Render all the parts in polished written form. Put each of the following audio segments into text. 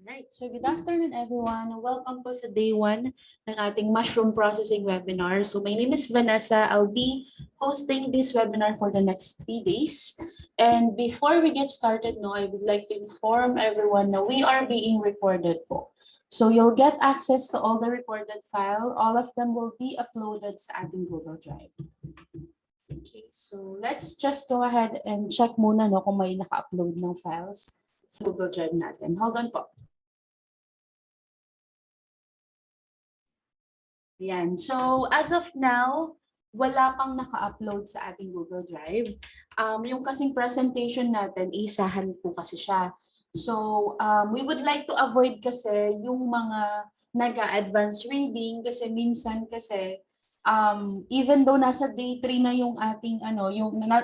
Alright, so good afternoon everyone. Welcome po sa day 1 ng ating mushroom processing webinar. So my name is Vanessa. I'll be hosting this webinar for the next 3 days. And before we get started, I would like to inform everyone that we are being recorded po. So you'll get access to all the recorded file. All of them will be uploaded sa ating Google Drive. Okay, so let's just go ahead and check muna kung may naka-upload ng files sa Google Drive natin. Hold on po. Yan. So as of now, wala pang naka-upload sa ating Google Drive. Yung kasing presentation natin, isahan po kasi siya. So we would like to avoid kasi yung mga nag-advance reading kasi minsan kasi even though nasa day 3 na yung ating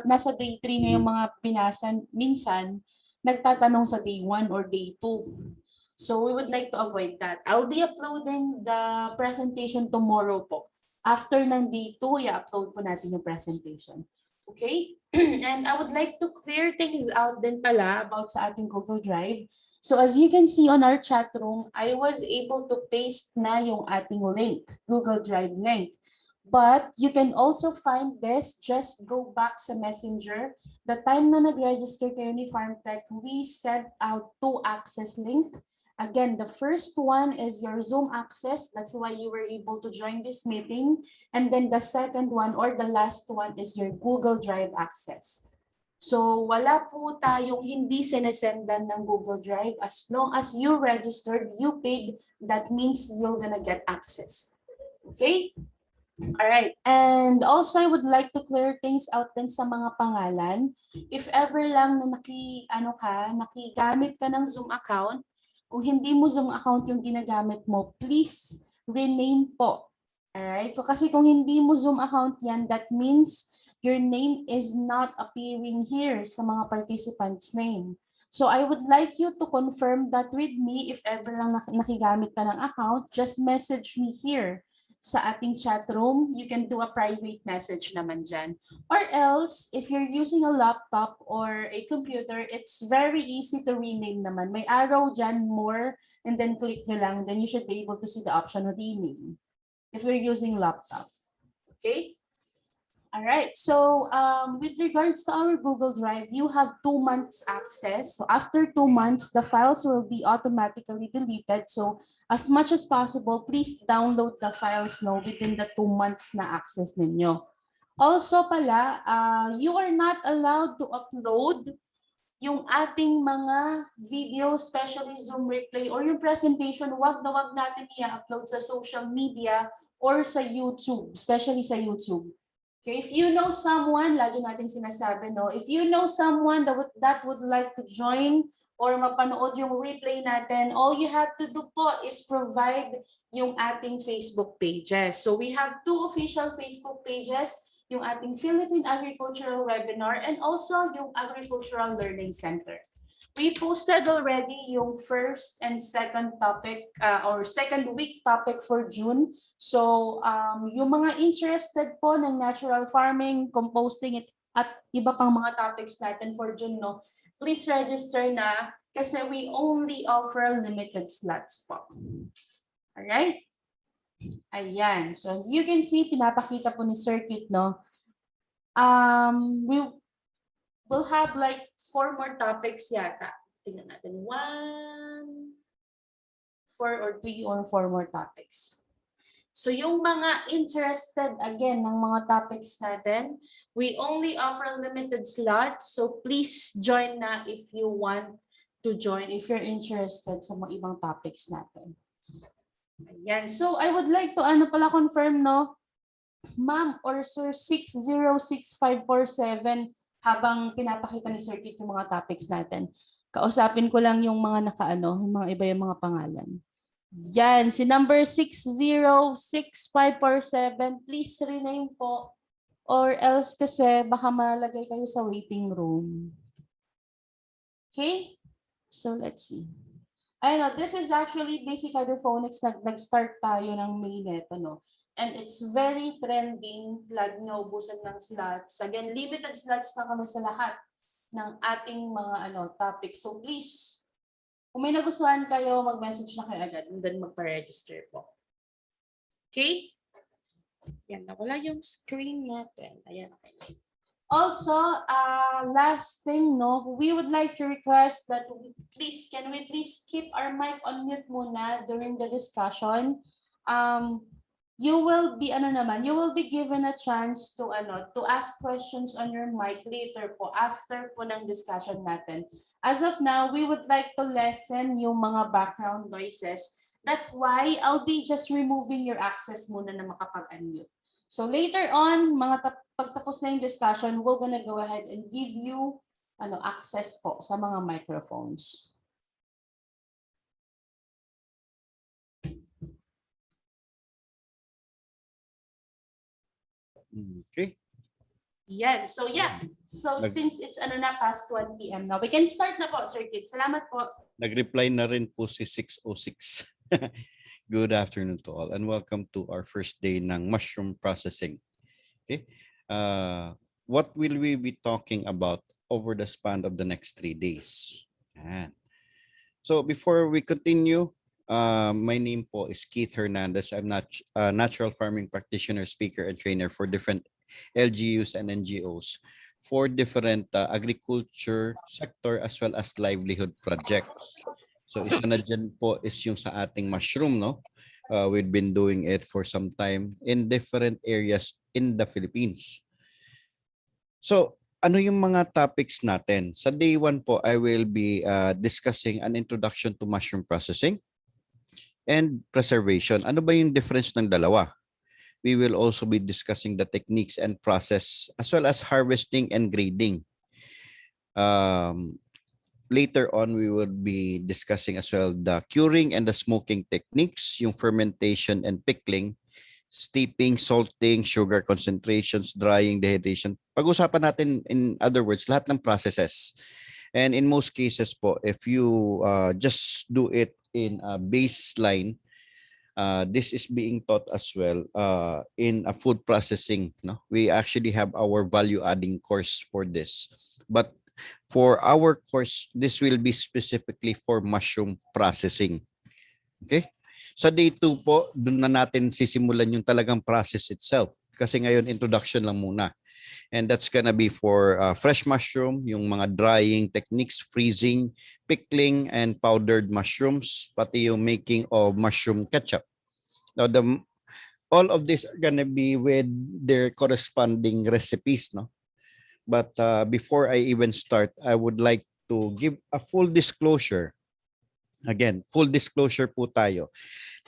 nasa day 3 na yung mga pinasan, minsan nagtatanong sa day 1 or day 2. So we would like to avoid that. I'll be uploading the presentation tomorrow po. After ng day 2, i-upload po natin yung presentation. Okay? And I would like to clear things out din pala about sa ating Google Drive. So as you can see on our chat room, I was able to paste na yung ating link, Google Drive link. But you can also find this, just go back sa Messenger. The time na nag-register kayo ni FarmTech, we sent out 2 access link. Again, the first one is your Zoom access. That's why you were able to join this meeting. And then the second one or the last one is your Google Drive access. So wala po tayong hindi sinesendan ng Google Drive. As long as you registered, you paid, that means you're gonna get access. Okay? All right. And also, I would like to clear things out din sa mga pangalan. If ever lang na nakigamit ka ng Zoom account, kung hindi mo Zoom account yung ginagamit mo, please rename po. Alright? Kasi kung hindi mo Zoom account yan, that means your name is not appearing here sa mga participants' name. So I would like you to confirm that with me. If ever lang nakigamit ka ng account, just message me here sa ating chat room. You can do a private message naman dyan. Or else, if you're using a laptop or a computer, it's very easy to rename naman. May arrow dyan, more, and then click nyo lang. Then you should be able to see the option of rename if you're using laptop. Okay? All right, so with regards to our Google Drive, you have 2 months access. So after 2 months, the files will be automatically deleted. So as much as possible, please download the files within the 2 months na access ninyo. Also pala, you are not allowed to upload yung ating mga video, especially Zoom replay or yung presentation, wag natin i-upload sa social media or sa YouTube, especially sa YouTube. Okay, if you know someone, lagi natin sinasabi, if you know someone that would like to join or mapanood yung replay natin, all you have to do po is provide yung ating Facebook pages. So we have 2 official Facebook pages, yung ating Philippine Agricultural Webinar and also yung Agricultural Learning Center. We posted already yung first and second topic or second week topic for June. So yung mga interested po ng natural farming, composting at iba pang mga topics natin for June, please register na kasi we only offer limited slots po. Alright? Ayan. So as you can see, pinapakita po ni Circuit, we'll have like 4 more topics yata. Tingnan natin. 1, 4 or 3 or 4 more topics. So yung mga interested again ng mga topics natin, we only offer limited slots. So please join na if you want to join, if you're interested sa mga ibang topics natin. Ayan. So I would like to confirm, Ma'am or Sir 606547 habang pinapakita ni Circuit yung mga topics natin. Kausapin ko lang yung mga yung mga iba yung mga pangalan. Yan, si number 606547, please rename po. Or else kasi baka malagay kayo sa waiting room. Okay? So let's see. I know, this is actually basic hydroponics. Nag-start tayo ng May neto, and it's very trending. Lagi naubusan ng slots. Again, limited slots na kami sa lahat ng ating mga topics. So please Kung may nagustuhan kayo, mag-message na kayo agad and then magpa-register po. Okay? Yan, nawala yung screen natin. Ayan, okay. Also, last thing, no, we would like to request that can we please keep our mic on mute muna during the discussion? You will be you will be given a chance to to ask questions on your mic later po after po ng discussion natin. As of now, we would like to lessen yung mga background noises. That's why I'll be just removing your access muna na makapag-unmute. So later on, pagtapos na yung discussion, we're gonna go ahead and give you access po sa mga microphones. Okay. Yan. So yeah. So since it's past 1 p.m. now, we can start na po, Sir Kid. Salamat po. Nag-reply na rin po si 606. Good afternoon to all and welcome to our first day ng mushroom processing. Okay. What will we be talking about over the span of the next 3 days? So before we continue, my name po is Keith Hernandez. I'm not a natural farming practitioner, speaker, and trainer for different LGUs and NGOs for different agriculture sector as well as livelihood projects. So isa na dyan po is yung sa ating mushroom, no? We've been doing it for some time in different areas in the Philippines. So ano yung mga topics natin? Sa day 1 po, I will be discussing an introduction to mushroom processing and preservation. Ano ba yung difference ng dalawa? We will also be discussing the techniques and process as well as harvesting and grading. Later on, we will be discussing as well the curing and the smoking techniques, yung fermentation and pickling, steeping, salting, sugar concentrations, drying, dehydration. Pag-usapan natin, in other words, lahat ng processes. And in most cases po, if you just do it in a baseline, this is being taught as well in a food processing. No? We actually have our value-adding course for this. But for our course, this will be specifically for mushroom processing. Okay? Sa day 2 po, doon na natin sisimulan yung talagang process itself. Kasi ngayon, introduction lang muna. And that's gonna be for fresh mushroom, yung mga drying techniques, freezing, pickling, and powdered mushrooms, pati yung making of mushroom ketchup. Now, all of these are gonna be with their corresponding recipes, no? But before I even start, I would like to give a full disclosure. Again, full disclosure po tayo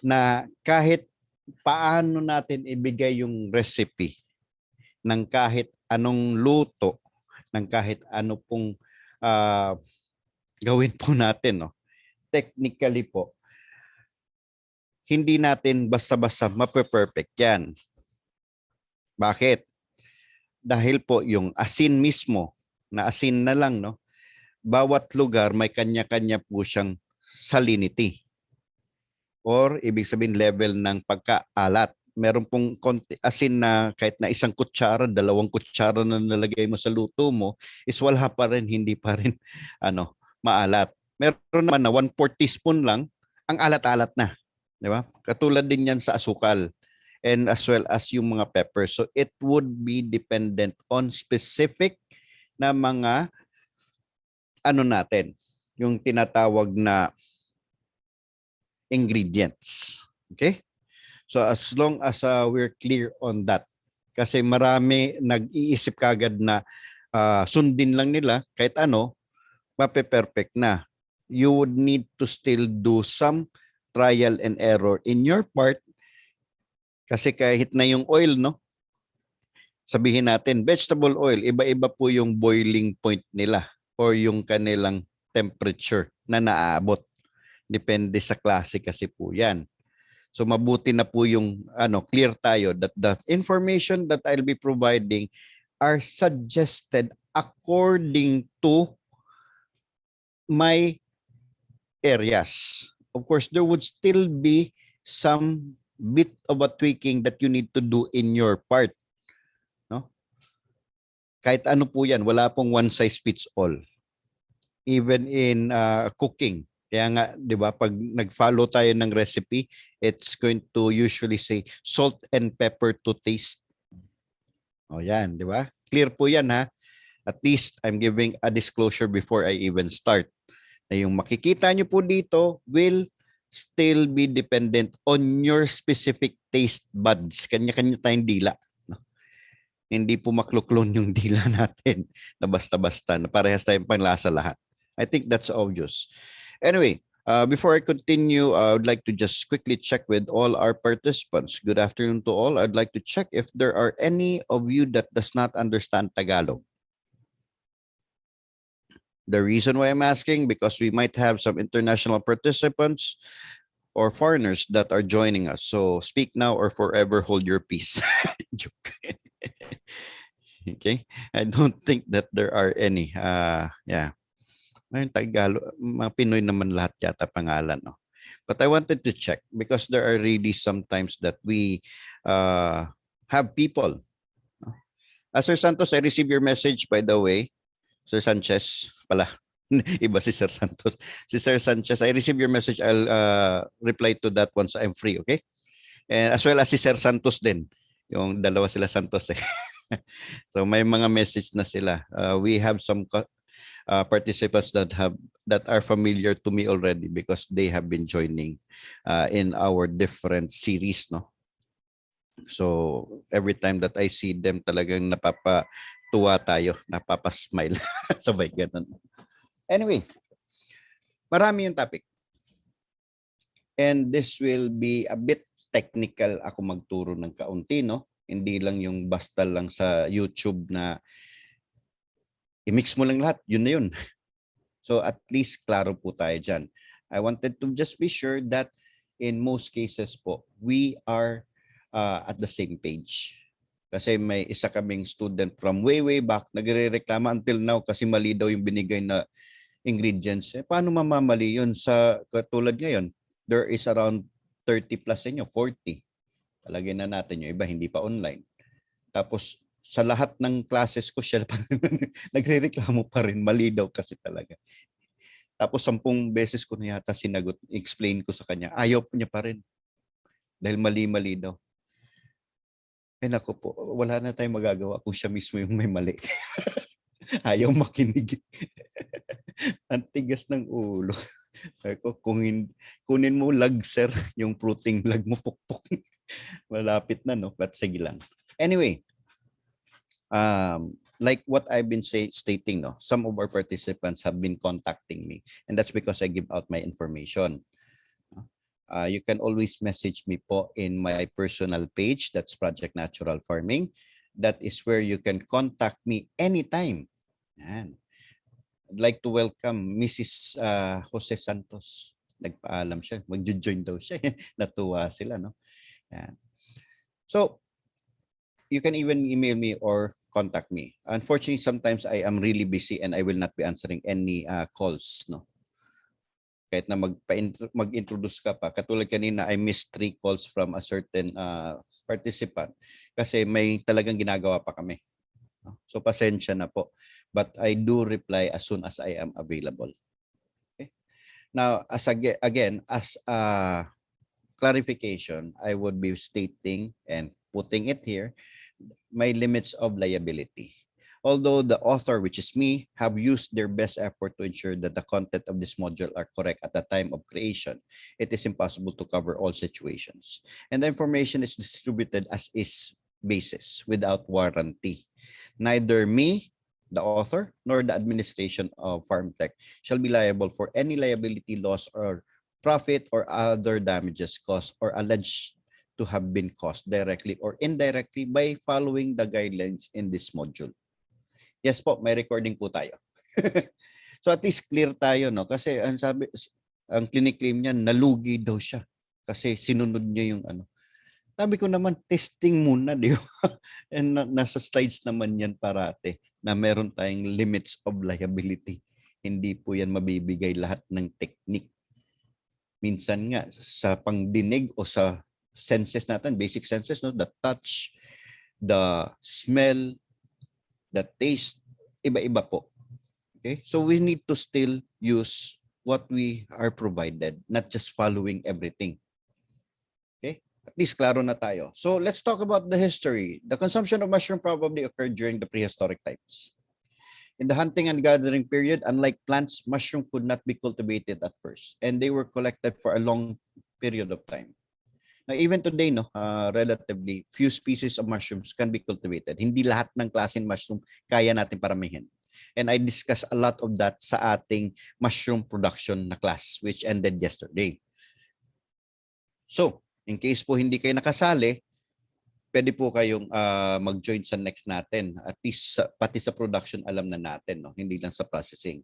na kahit paano natin ibigay yung recipe ng kahit anong luto, ng kahit ano pong gawin po natin, no? Technically po, hindi natin basta-basta mape-perfect yan. Bakit? Dahil po yung asin mismo, na asin na lang, no? Bawat lugar may kanya-kanya po siyang salinity. Or ibig sabihin level ng pagkaalat. Meron pong konti asin na kahit na 1 kutsara, 2 kutsara na nalagay mo sa luto mo, is wala pa rin, hindi pa rin maalat. Meron naman na 1/4 teaspoon lang, ang alat-alat na. Di ba? Katulad din yan sa asukal and as well as yung mga peppers. So it would be dependent on specific na mga natin, yung tinatawag na ingredients. Okay? So as long as we're clear on that, kasi marami nag-iisip kagad na sundin lang nila kahit ano, mape-perfect na. You would need to still do some trial and error in your part kasi kahit na yung oil, no? Sabihin natin, vegetable oil, iba-iba po yung boiling point nila or yung kanilang temperature na naaabot. Depende sa klase kasi po yan. So mabuti na po yung clear tayo that the information that I'll be providing are suggested according to my areas. Of course, there would still be some bit of a tweaking that you need to do in your part. No? Kahit ano po yan, wala pong one size fits all. Even in cooking. Kaya nga, di ba, pag nag-follow tayo ng recipe, it's going to usually say salt and pepper to taste. O yan, di ba? Clear po yan ha. At least I'm giving a disclosure before I even start. Na yung makikita nyo po dito will still be dependent on your specific taste buds. Kanya-kanya tayong dila. No? Hindi po makluklon yung dila natin na basta-basta na parehas tayong panglasa lahat. I think that's obvious. Anyway, before I continue, I would like to just quickly check with all our participants. Good afternoon to all. I'd like to check if there are any of you that does not understand Tagalog. The reason why I'm asking, because we might have some international participants or foreigners that are joining us. So speak now or forever hold your peace. Joke. Okay. I don't think that there are any. Yeah. Ayun, Tagalog, mga Pinoy naman lahat yata pangalan. No? But I wanted to check because there are really sometimes that we have people. No? Sir Santos, I received your message by the way. Sir Sanchez pala. Iba si Sir Santos. Si Sir Sanchez, I received your message. I'll reply to that once I'm free, okay? And as well as si Sir Santos din. Yung dalawa sila Santos eh. So may mga message na sila. We have some participants that are familiar to me already because they have been joining in our different series, no? So every time that I see them talagang napapatuwa tayo, napapasmile. Sabay ganun. Anyway, marami yung topic. And this will be a bit technical ako magturo ng kaunti, no? Hindi lang yung basta lang sa YouTube na i-mix mo lang lahat, yun na yun. So at least klaro po tayo dyan. I wanted to just be sure that in most cases po, we are at the same page. Kasi may isa kaming student from way back, nagre-reklama until now kasi mali daw yung binigay na ingredients. Paano mamamali yun sa katulad ngayon? There is around 30 plus sa inyo, 40. Palagay na natin yung iba, hindi pa online. Tapos sa lahat ng classes ko, siya nagre-reklamo pa rin. Mali daw kasi talaga. Tapos 10 beses ko na yata sinagot, explain ko sa kanya. Ayaw niya pa rin. Dahil mali-mali daw. Eh naku po, wala na tayong magagawa kung siya mismo yung may mali. Ayaw makinig. Ang tigas ng ulo. Ko, kunin mo lag, sir. Yung fruiting lag mo, pukpuk. Malapit na, no? But sige lang. Anyway, like what I've been stating, no, some of our participants have been contacting me, and that's because I give out my information. You can always message me po in my personal page, that's Project Natural Farming. That is where you can contact me anytime. Yan. I'd like to welcome Mrs. Jose Santos. Nagpaalam siya, mag-join daw siya. Natuwa sila, no? Yan. So, you can even email me or contact me. Unfortunately, sometimes I am really busy and I will not be answering any calls, no? Kahit na mag-introduce ka pa. Katulad kanina, I missed 3 calls from a certain participant kasi may talagang ginagawa pa kami. So, pasensya na po. But I do reply as soon as I am available. Okay? Now, as again, as a clarification, I would be stating and putting it here, my limits of liability. Although the author, which is me, have used their best effort to ensure that the content of this module are correct at the time of creation, it is impossible to cover all situations. And the information is distributed as is basis without warranty. Neither me, the author, nor the administration of FarmTech shall be liable for any liability, loss, or profit or other damages caused or alleged to have been caused directly or indirectly by following the guidelines in this module. Yes po, may recording po tayo. So at least clear tayo, no? Kasi ang sabi, ang clinic-claim niya, nalugi daw siya kasi sinunod niya yung ano. Sabi ko naman, testing muna, di ba? And nasa slides naman yan parate na meron tayong limits of liability. Hindi po yan mabibigay lahat ng technique. Minsan nga, sa pangdinig o sa senses natin, basic senses, no? The touch, the smell, the taste, iba-iba po. Okay? So we need to still use what we are provided, not just following everything. Okay? At least klaro na tayo. So let's talk about the history. The consumption of mushroom probably occurred during the prehistoric times. In the hunting and gathering period, unlike plants, mushroom could not be cultivated at first, and they were collected for a long period of time. Now, even today, no, relatively few species of mushrooms can be cultivated. Hindi lahat ng klase ng mushroom kaya natin paramihin. And I discussed a lot of that sa ating mushroom production na class, which ended yesterday. So, in case po hindi kayo nakasali, pwede po kayong mag-join sa next natin. At least pati sa production alam na natin, no? Hindi lang sa processing.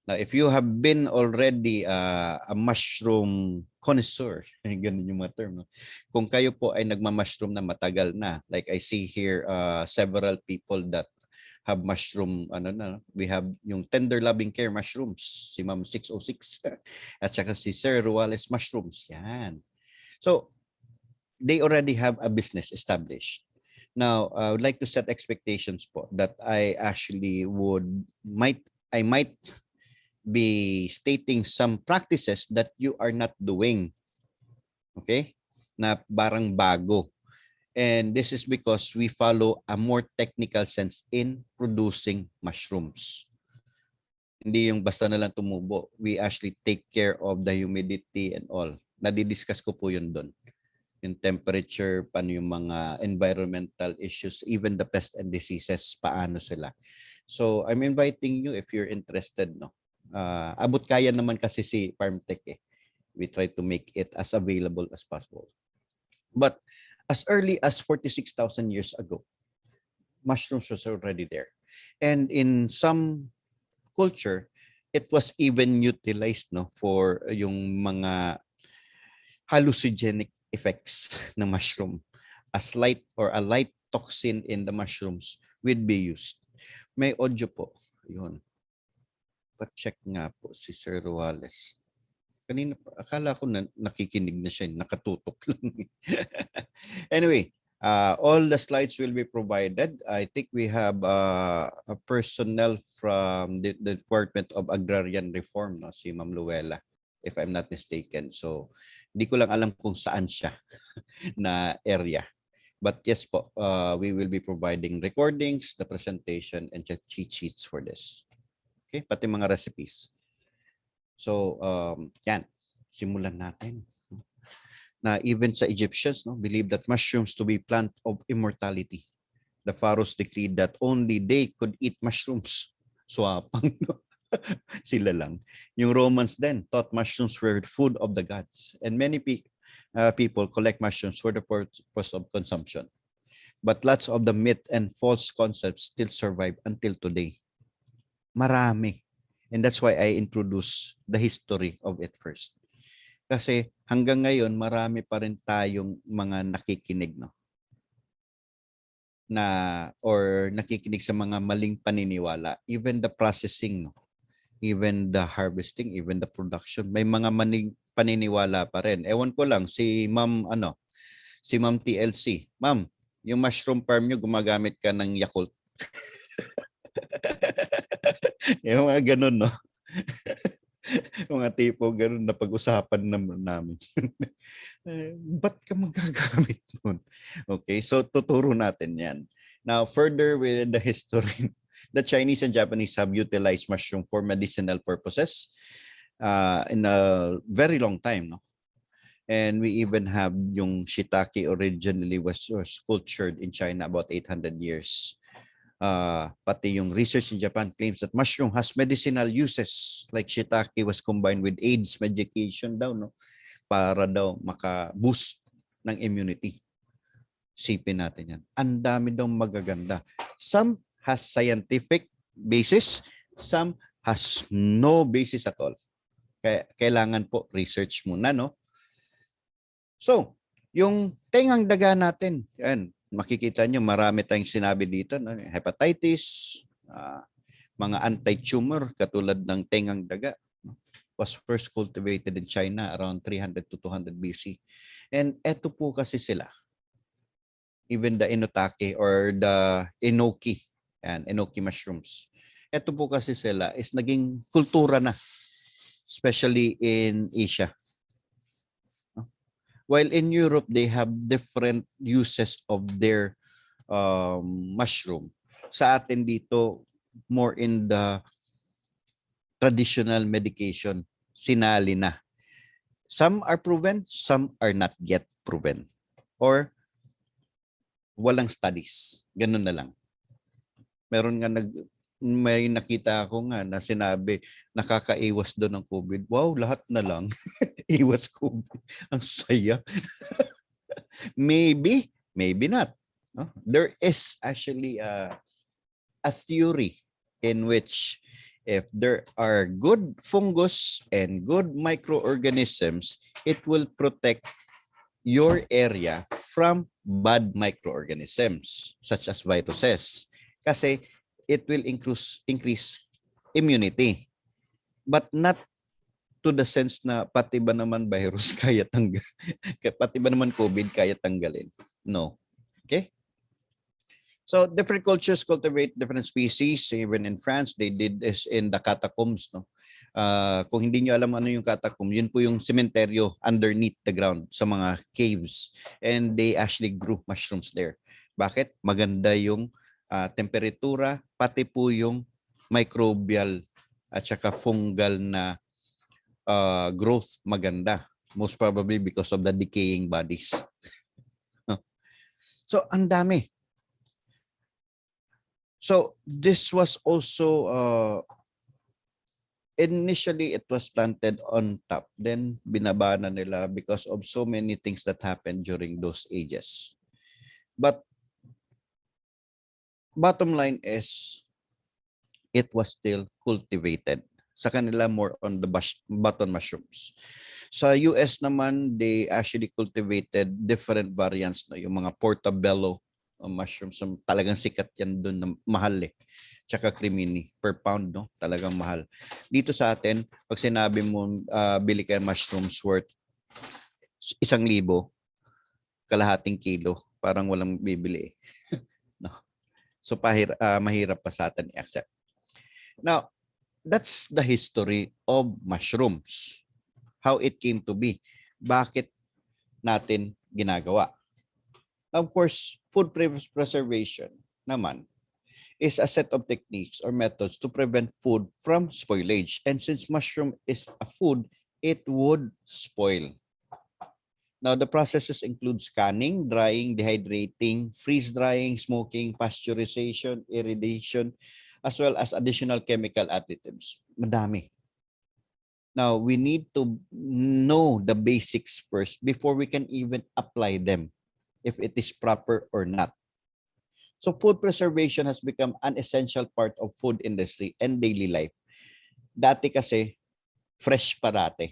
Now, if you have been already a mushroom connoisseur, ganun yung mga term, no? Kung kayo po ay nagma-mushroom na matagal na, like I see here several people that have mushroom, we have yung tender loving care mushrooms, si Ma'am 606, at saka si Sir Ruales mushrooms, yan. So, they already have a business established. Now, I would like to set expectations po that I actually I might be stating some practices that you are not doing. Okay? Na barang bago. And this is because we follow a more technical sense in producing mushrooms. Hindi yung basta na lang tumubo. We actually take care of the humidity and all. Nadidiscuss ko po yun doon. Yung temperature, paano yung mga environmental issues, even the pests and diseases, paano sila. So I'm inviting you if you're interested, no. Abot kaya naman kasi si FarmTech eh. We try to make it as available as possible. But as early as 46,000 years ago, mushrooms was already there. And in some culture, it was even utilized, no, for yung mga hallucinogenic effects ng mushroom. A light toxin in the mushrooms would be used. May audio po. Yun. Pa-check nga po si Sir Ruales. Kanina, akala ko na nakikinig na siya, nakatutok lang. Anyway, all the slides will be provided. I think we have a personnel from the Department of Agrarian Reform, no? Si Ma'am Luella, if I'm not mistaken. So, hindi ko lang alam kung saan siya na area. But yes po, we will be providing recordings, the presentation, and cheat sheets for this. Okay, pati mga recipes. So, yan, simulan natin. Na even sa Egyptians, no, believe that mushrooms to be plant of immortality. The pharaohs decreed that only they could eat mushrooms. Swapang, no? Sila lang. Yung Romans then thought mushrooms were food of the gods. And many people collect mushrooms for the purpose of consumption. But lots of the myth and false concepts still survive until today. Marami. And that's why I introduce the history of it first. Kasi hanggang ngayon, marami pa rin tayong mga nakikinig, no? Or nakikinig sa mga maling paniniwala. Even the processing, no? Even the harvesting, even the production. May mga maling paniniwala pa rin. Ewan ko lang, si Ma'am TLC. Ma'am, yung mushroom farm nyo, gumagamit ka ng Yakult. Yung mga ganun, no? Mga tipo ganun na pag-usapan namin. Ba't ka magagamit nun? Okay, so tuturo natin yan. Now, further with the history, the Chinese and Japanese have utilized mushroom for medicinal purposes in a very long time, no? And we even have yung shiitake originally was cultured in China about 800 years. Pati yung research in Japan claims that mushroom has medicinal uses, like shiitake was combined with AIDS medication daw, no, para daw maka-boost ng immunity. Sipin natin yan. Ang dami daw magaganda. Some has scientific basis, some has no basis at all. Kaya kailangan po research muna, no? So, yung tengang daga natin, yan, makikita nyo, marami tayong sinabi dito, no? Hepatitis, mga anti-tumor katulad ng tengang daga, no? Was first cultivated in China around 300 to 200 BC. And eto po kasi sila, even the inotake or the enoki, yan, enoki mushrooms. Eto po kasi sila is naging kultura na especially in Asia. While in Europe, they have different uses of their mushroom. Sa atin dito, more in the traditional medication, sinali na. Some are proven, some are not yet proven. Or walang studies. Ganun na lang. Meron nga may nakita ako nga na sinabi nakakaiwas doon ng COVID. Wow, lahat na lang. Iwas COVID. Ang saya. Maybe, maybe not. No? There is actually a theory in which if there are good fungus and good microorganisms, it will protect your area from bad microorganisms such as viruses. Kasi it will increase immunity. But not to the sense na pati ba naman virus kaya pati ba naman COVID kaya tanggalin. No. Okay? So different cultures cultivate different species. Even in France, they did this in the catacombs. No? Kung hindi nyo alam ano yung catacomb, yun po yung cementerio underneath the ground sa mga caves. And they actually grew mushrooms there. Bakit? Maganda yung temperatura, pati po yung microbial at saka fungal na growth maganda. Most probably because of the decaying bodies. So, ang dami. So this was also initially it was planted on top, then binaba na nila because of so many things that happened during those ages. But bottom line is it was still cultivated. Sa kanila more on the button mushrooms. Sa US naman, they actually cultivated different variants, no? Yung mga portobello mushrooms, talagang sikat yan doon na mahal eh. Tsaka crimini per pound, no? Talagang mahal. Dito sa atin, pag sinabi mo bili kayo mushrooms worth 1,000, kalahating kilo, parang walang bibili eh. No? So mahirap pa sa atin i-accept. Now, that's the history of mushrooms. How it came to be. Bakit natin ginagawa? Of course, food preservation naman is a set of techniques or methods to prevent food from spoilage. And since mushroom is a food, it would spoil. Now, the processes include canning, drying, dehydrating, freeze-drying, smoking, pasteurization, irradiation, as well as additional chemical additives. Madami. Now, we need to know the basics first before we can even apply them, if it is proper or not. So food preservation has become an essential part of food industry and daily life. Dati kasi, fresh pa dati.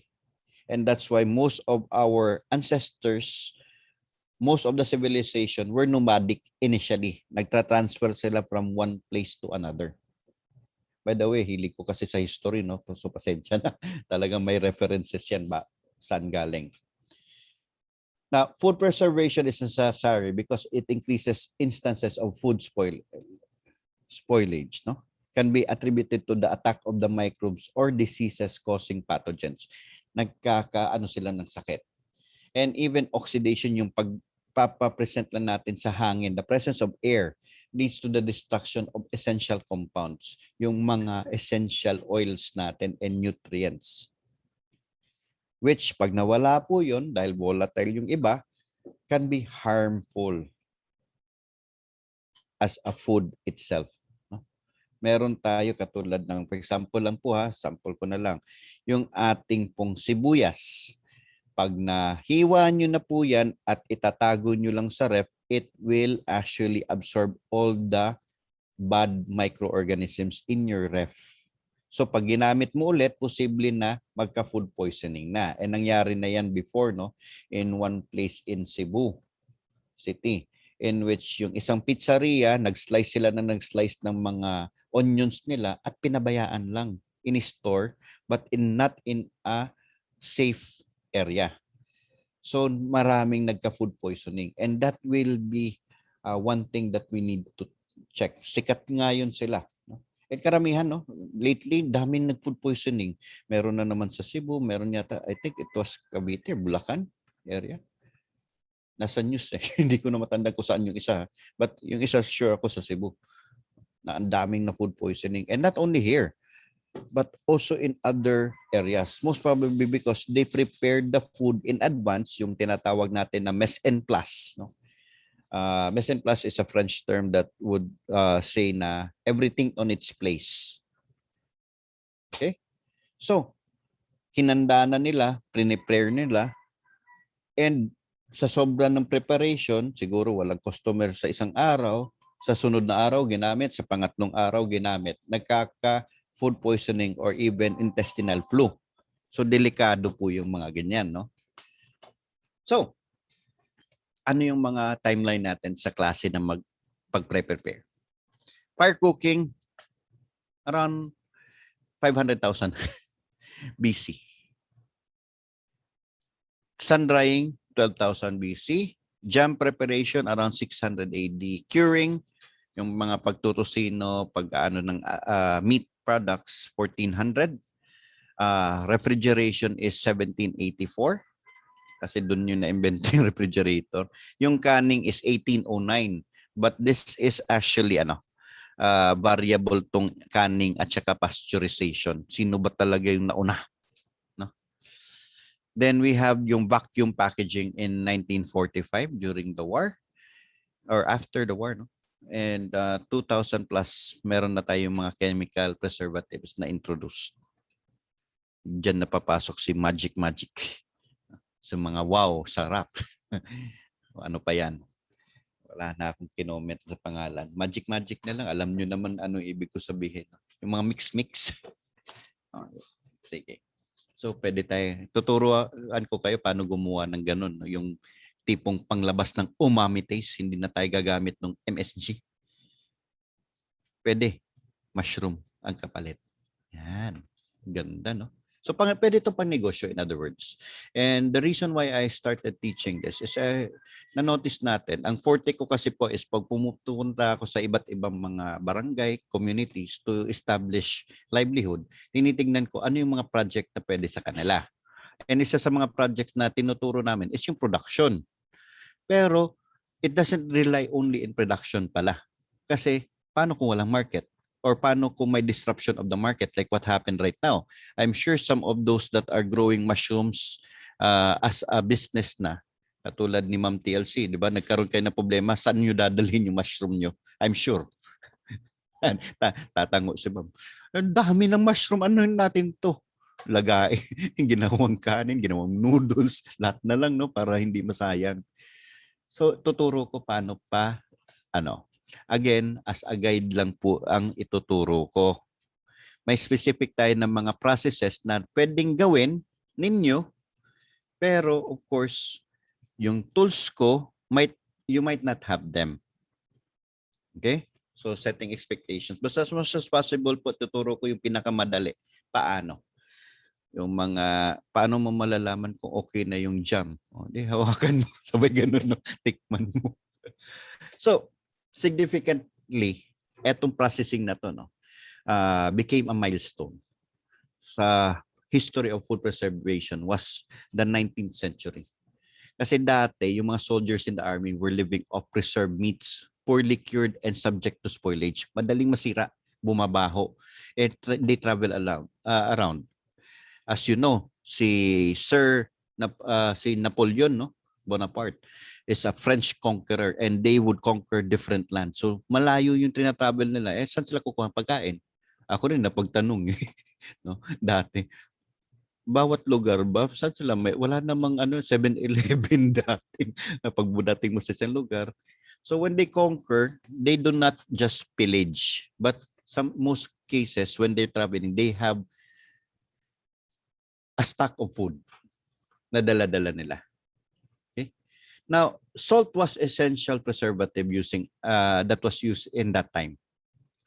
And that's why most of our ancestors, most of the civilization were nomadic initially. Nagtra-transfer sila from one place to another. By the way, hilig ko kasi sa history, no? So pasensya na. Talagang may references yan ba? Saan galing? Now, food preservation is necessary because it increases instances of food spoilage, no? Can be attributed to the attack of the microbes or diseases causing pathogens. Nagkakaano sila ng sakit. And even oxidation, yung pagpapapresent lang natin sa hangin, the presence of air leads to the destruction of essential compounds, yung mga essential oils natin and nutrients. Which pag nawala po yun, dahil volatile yung iba, can be harmful as a food itself. No? Meron tayo katulad ng, for example lang po ha, sample ko na lang, yung ating pong sibuyas. Pag nahiwa nyo na po yan at itatago nyo lang sa ref, it will actually absorb all the bad microorganisms in your ref. So pag ginamit mo ulit, posible na magka-food poisoning na. And nangyari na yan before, no? In one place in Cebu City, in which yung isang pizzeria, nag-slice ng mga onions nila at pinabayaan lang in store, but not in a safe area. So maraming nagka-food poisoning, and that will be one thing that we need to check. Sikat nga yun sila. karamihan, no? Lately, daming nag-food poisoning. Meron na naman sa Cebu, meron yata, I think it was Cavite, Bulacan area. Nasa news eh. Hindi ko na matanda kung saan yung isa. But yung isa, sure ako sa Cebu. Na ang daming na food poisoning. And not only here, but also in other areas. Most probably because they prepared the food in advance, yung tinatawag natin na mise en place. No? Mise en place is a French term that would say na everything on its place. Okay? So, hinanda na nila, prepare nila, and sa sobra ng preparation, siguro walang customer sa isang araw, sa sunod na araw ginamit, sa pangatlong araw ginamit, nagkaka-food poisoning or even intestinal flu. So, delikado po yung mga ganyan, no? So, ano yung mga timeline natin sa klase na pag-prepare? Fire cooking, around 500,000 BC. Sun drying, 12,000 BC. Jam preparation, around 600 AD. Curing, yung mga pagtutusino, pag-ano ng meat products, 1400. Refrigeration is 1784. Kasi doon yun na-invent yung refrigerator. Yung canning is 1809. But this is actually variable tong canning at saka pasteurization. Sino ba talaga yung nauna? No? Then we have yung vacuum packaging in 1945 during the war or after the war. No? And 2000 plus, meron na tayong mga chemical preservatives na introduced. Diyan na papasok si Magic sa mga wow, sarap. Ano pa yan? Wala na akong kinoment sa pangalan. Magic na lang. Alam nyo naman ano ibig ko sabihin. Yung mga mix. Sige. So pwede tayo. Tuturuan ko kayo paano gumawa ng ganun. Yung tipong panglabas ng umami taste. Hindi na tayo gagamit ng MSG. Pwede. Mushroom ang kapalit. Yan. Ganda, no? So pwede ito pang negosyo, in other words. And the reason why I started teaching this is na-notice natin, ang forte ko kasi po is pag pumupunta ako sa iba't ibang mga barangay, communities to establish livelihood, tinitingnan ko ano yung mga project na pwede sa kanila. And isa sa mga projects na tinuturo namin is yung production. Pero it doesn't rely only in production pala. Kasi paano kung walang market? Or paano kung may disruption of the market like what happened right now? I'm sure some of those that are growing mushrooms as a business na, katulad ni Ma'am TLC, di ba? Nagkaroon kayo ng problema, saan nyo dadalhin yung mushroom nyo? I'm sure. Tatango si Ma'am. Ang dami ng mushroom, ano natin to? Lagay, ginawang kanin, ginawang noodles, lahat na lang, no, para hindi masayang. So, tuturo ko paano pa, again, as a guide lang po ang ituturo ko. May specific tayo ng mga processes na pwedeng gawin ninyo, pero of course, yung tools ko, you might not have them. Okay? So, setting expectations. Basta as much as possible po, tuturo ko yung pinakamadali. Paano? Yung mga, paano mo malalaman kung okay na yung jam? O, di, hawakan mo, sabay ganun, no? Tikman mo. So, significantly, etong processing na to, no, became a milestone sa history of food preservation was the 19th century. Kasi dati, yung mga soldiers in the army were living off preserved meats, poorly cured and subject to spoilage. Madaling masira, bumabaho. And they travel around. As you know, si Napoleon, no, Bonaparte, is a French conqueror and they would conquer different lands. So malayo yung trina-travel nila. Saan sila kukuha ng pagkain? Ako rin napagtanong no, dati. Bawat lugar ba? Saan sila may? Wala namang 7-Eleven dating na pagbudating mo sa isang lugar. So when they conquer, they do not just pillage. But most cases, when they're traveling, they have a stock of food na dala-dala nila. Now, salt was essential preservative that was used in that time.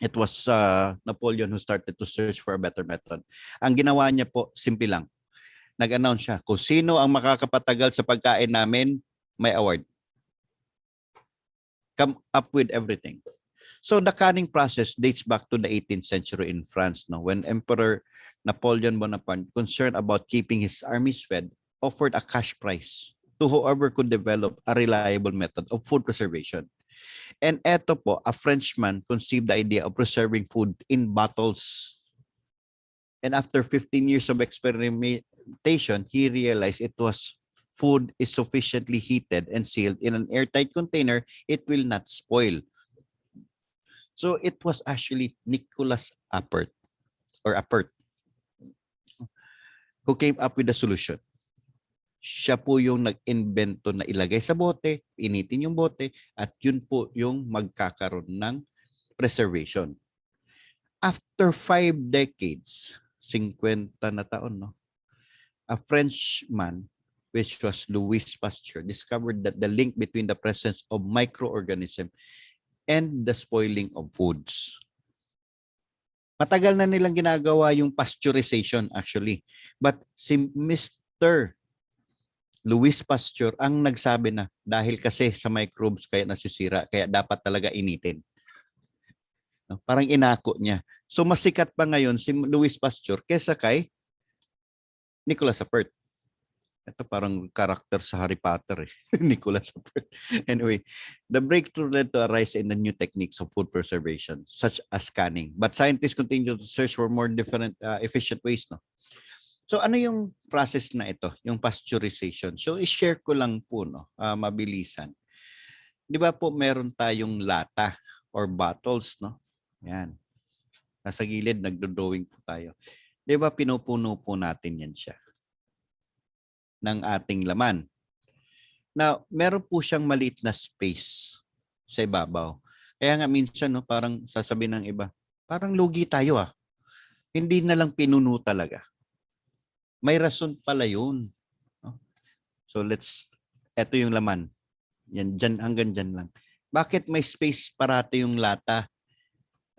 It was Napoleon who started to search for a better method. Ang ginawa niya po, simple lang. Nag-announce siya, kung sino ang makakapatagal sa pagkain namin, may award. Come up with everything. So the canning process dates back to the 18th century in France, no, when Emperor Napoleon Bonaparte, concerned about keeping his armies fed, offered a cash prize to whoever could develop a reliable method of food preservation. And eto po, a Frenchman conceived the idea of preserving food in bottles. And after 15 years of experimentation, he realized it was food is sufficiently heated and sealed in an airtight container, it will not spoil. So it was actually Nicholas Appert or Appert who came up with the solution. Siya po yung nag-invento na ilagay sa bote, initin yung bote, at yun po yung magkakaroon ng preservation. After 5 decades, 50 na taon, no? A Frenchman, which was Louis Pasteur, discovered that the link between the presence of microorganisms and the spoiling of foods. Matagal na nilang ginagawa yung pasteurization actually. But si Mr. Louis Pasteur ang nagsabi na dahil kasi sa microbes kaya nasisira, kaya dapat talaga initin. No? Parang inako niya. So masikat pa ngayon si Louis Pasteur kesa kay Nicholas Appert. Ito parang karakter sa Harry Potter eh. Nicholas Appert. Anyway, the breakthrough led to a rise in the new techniques of food preservation, such as canning. But scientists continue to search for more different efficient ways. No? So ano yung process na ito, yung pasteurization? So i-share ko lang po, no, mabilisan. Di ba po meron tayong lata or bottles, no? Yan. Nasa gilid, nagdo-drawing po tayo. Di ba pinupuno po natin yan siya ng ating laman. Now, meron po siyang maliit na space sa ibabaw. Kaya nga minsan, no, parang sasabihin ng iba, parang lugi tayo ah. Hindi na lang pinuno talaga. May rason pala yun. So eto yung laman. Yan, dyan, hanggang dyan lang. Bakit may space parati yung lata?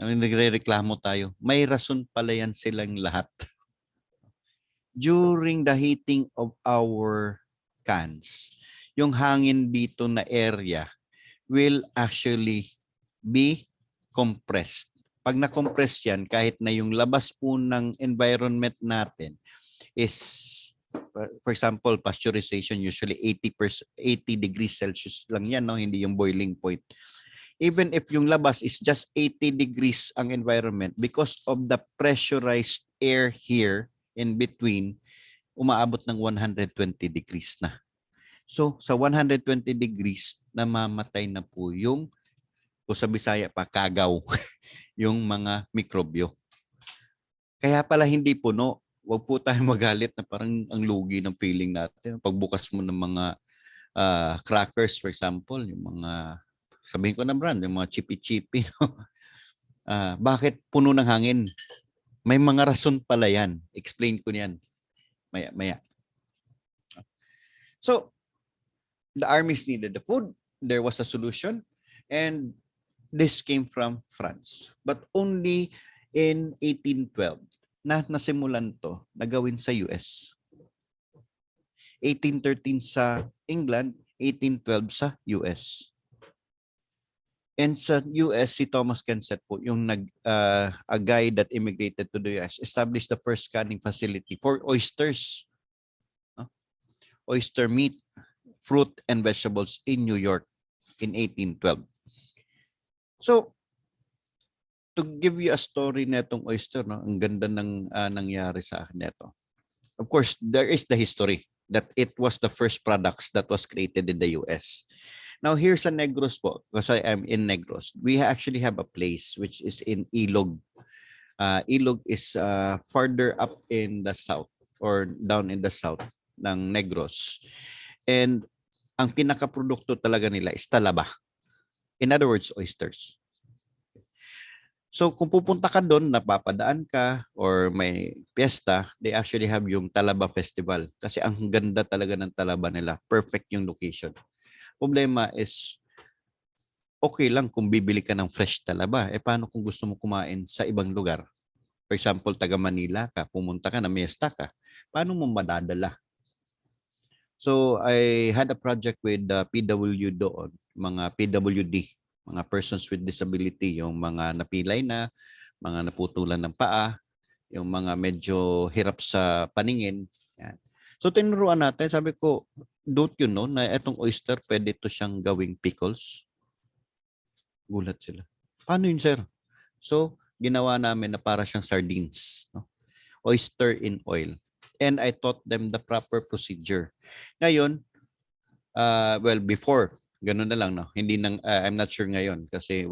Nagre-reklamo tayo. May rason pala yan silang lahat. During the heating of our cans, yung hangin dito na area will actually be compressed. Pag na-compress yan, kahit na yung labas po ng environment natin is, for example, pasteurization, usually 80 degrees Celsius lang yan, no? Hindi yung boiling point. Even if yung labas is just 80 degrees ang environment, because of the pressurized air here in between, umaabot ng 120 degrees na. So, sa 120 degrees, namamatay na po yung, o sa Bisaya pa, kagaw, yung mga mikrobyo. Kaya pala hindi puno. Huwag po tayo magalit na parang ang lugi ng feeling natin. Pagbukas mo ng mga crackers, for example, yung mga, sabihin ko na brand, yung mga chippy-chippy. No? Bakit puno ng hangin? May mga rason pala yan. Explain ko niyan. Maya. So, the armies needed the food. There was a solution. And this came from France. But only in 1812 na nasimulan to na gawin sa US. 1813 sa England, 1812 sa US. And sa US, si Thomas Kensett po, yung a guy that immigrated to the US, established the first canning facility for oysters. Oyster meat, fruit, and vegetables in New York in 1812. So, to give you a story netong oyster, no, ang ganda ng nangyari sa akin neto. Of course, there is the history that it was the first products that was created in the US. Now, here's a Negros po, because I am in Negros. We actually have a place which is in Ilog. Ilog is farther up in the south or down in the south ng Negros. And ang pinakaprodukto talaga nila is talaba. In other words, oysters. So kung pupunta ka doon, napapadaan ka or may piyesta, they actually have yung Talaba Festival. Kasi ang ganda talaga ng talaba nila. Perfect yung location. Problema is, okay lang kung bibili ka ng fresh talaba. Paano kung gusto mo kumain sa ibang lugar? For example, taga Manila ka, pumunta ka na Miesta ka. Paano mo madadala? So I had a project with the PW doon, mga PWD. mga persons with disability, yung mga napilay na, mga naputulan ng paa, yung mga medyo hirap sa paningin. Yan. So tinuruan natin, sabi ko, don't you know na itong oyster pwede to siyang gawing pickles? Gulat sila. Paano yun, sir? So ginawa namin na para siyang sardines. No? Oyster in oil. And I taught them the proper procedure. Ngayon, well, before, ganun na lang, no? Hindi nang, I'm not sure ngayon kasi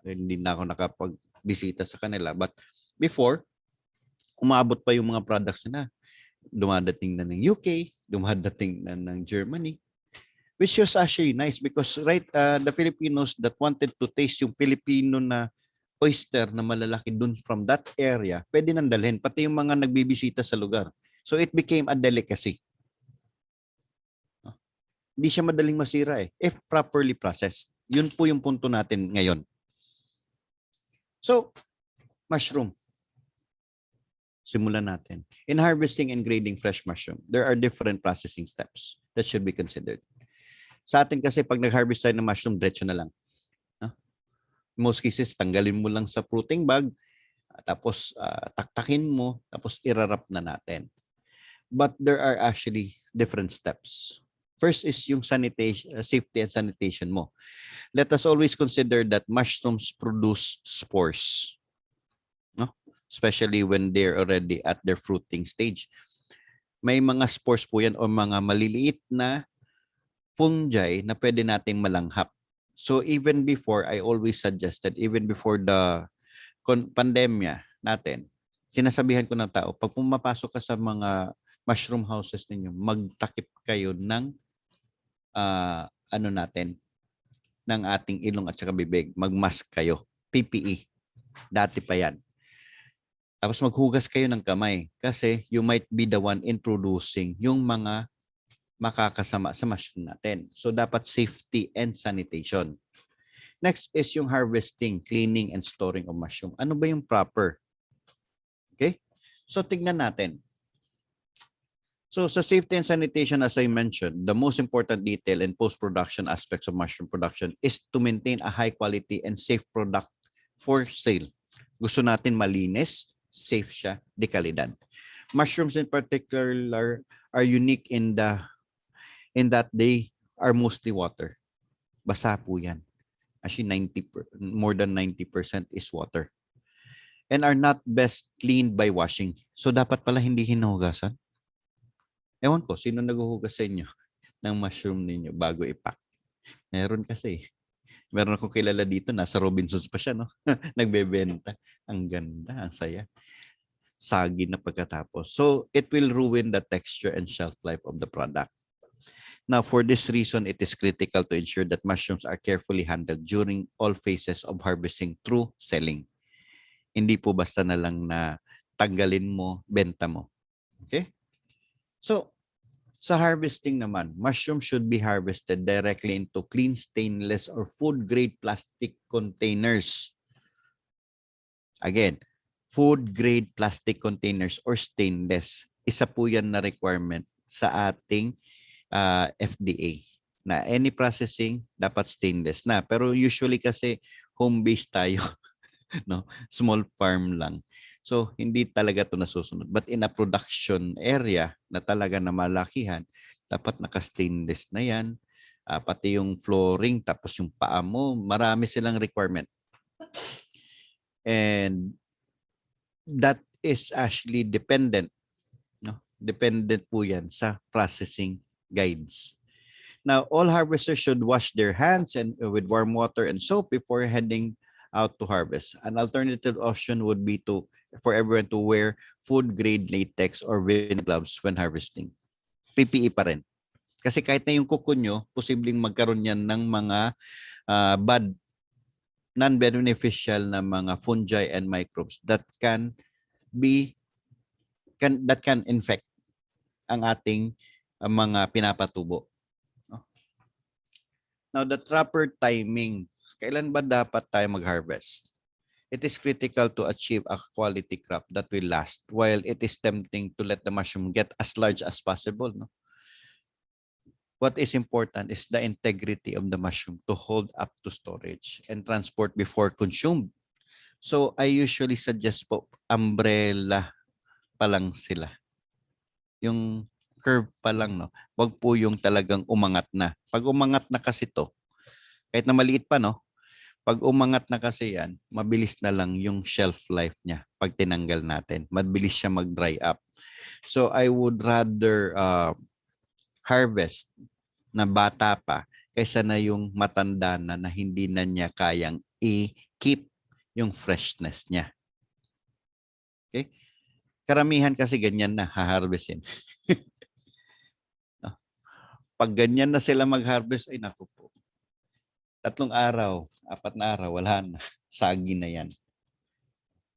hindi na ako nakapagbisita sa kanila. But before, umabot pa yung mga products na dumadating na ng UK, dumadating na ng Germany, which was actually nice because the Filipinos that wanted to taste yung Filipino na oyster na malalaki dun from that area, pwede nang dalhin, pati yung mga nagbibisita sa lugar. So it became a delicacy. Hindi siya madaling masira if properly processed. Yun po yung punto natin ngayon. So, mushroom. Simulan natin. In harvesting and grading fresh mushroom, there are different processing steps that should be considered. Sa atin kasi pag nag-harvest tayo ng mushroom, diretso na lang. In most cases, tanggalin mo lang sa fruiting bag, tapos taktakin mo, tapos irarap na natin. But there are actually different steps. First is yung safety and sanitation mo. Let us always consider that mushrooms produce spores, no? Especially when they're already at their fruiting stage. May mga spores po yan o mga maliliit na fungi na pwede nating malanghap. So even before, I always suggested, even before the pandemya natin, sinasabihan ko ng tao, pag pumapasok ka sa mga mushroom houses ninyo, magtakip kayo ng ng ating ilong at saka bibig. Mag-mask kayo. PPE. Dati pa yan. Tapos maghugas kayo ng kamay kasi you might be the one introducing yung mga makakasama sa mushroom natin. So dapat safety and sanitation. Next is yung harvesting, cleaning, and storing of mushroom. Ano ba yung proper? Okay? So tignan natin. So sa safety and sanitation, as I mentioned, the most important detail in post-production aspects of mushroom production is to maintain a high quality and safe product for sale. Gusto natin malinis, safe siya, de kalidad. Mushrooms in particular are unique in that they are mostly water. Basa po yan. Actually, more than 90% is water. And are not best cleaned by washing. So dapat pala hindi hinuhugasan. Ewan ko, sino naghuhugas sa inyo ng mushroom ninyo bago ipack? Meron kasi. Meron akong kilala dito, nasa Robinsons pa siya, no? Nagbebenta. Ang ganda, ang saya. Sagi na pagkatapos. So, it will ruin the texture and shelf life of the product. Now, for this reason, it is critical to ensure that mushrooms are carefully handled during all phases of harvesting through selling. Hindi po basta na lang na tanggalin mo, benta mo. Okay? So, sa harvesting naman, mushroom should be harvested directly into clean stainless or food-grade plastic containers. Again, food-grade plastic containers or stainless. Isa po yan na requirement sa ating FDA na any processing dapat stainless na. Pero usually kasi home-based tayo, no? Small farm lang. So, hindi talaga ito nasusunod. But in a production area na talaga na malakihan, dapat naka-stainless na yan. Pati yung flooring, tapos yung paa mo, marami silang requirement. And that is actually dependent. No? Dependent po yan sa processing guides. Now, all harvesters should wash their hands and with warm water and soap before heading out to harvest. An alternative option would be for everyone to wear food-grade latex or vinyl gloves when harvesting. PPE pa rin. Kasi kahit na yung kuko nyo, posibleng magkaroon yan ng mga bad, non-beneficial na mga fungi and microbes that can infect ang ating mga pinapatubo. Now, the proper timing. Kailan ba dapat tayo mag-harvest? It is critical to achieve a quality crop that will last while it is tempting to let the mushroom get as large as possible. No? what is important is the integrity of the mushroom to hold up to storage and transport before consumed. So I usually suggest po umbrella pa lang sila. Yung curve pa lang, no? Wag po yung talagang umangat na. Pag umangat na kasi to, kahit na maliit pa, no? Pag umangat na kasi yan, mabilis na lang yung shelf life niya pag tinanggal natin. Mabilis siya mag-dry up. So I would rather harvest na bata pa kaysa na yung matanda na hindi na niya kayang i-keep yung freshness niya. Okay? Karamihan kasi ganyan na haharvestin. Pag ganyan na sila mag-harvest, ay naku po. 3 araw, 4 na araw, wala na. Sagi na yan.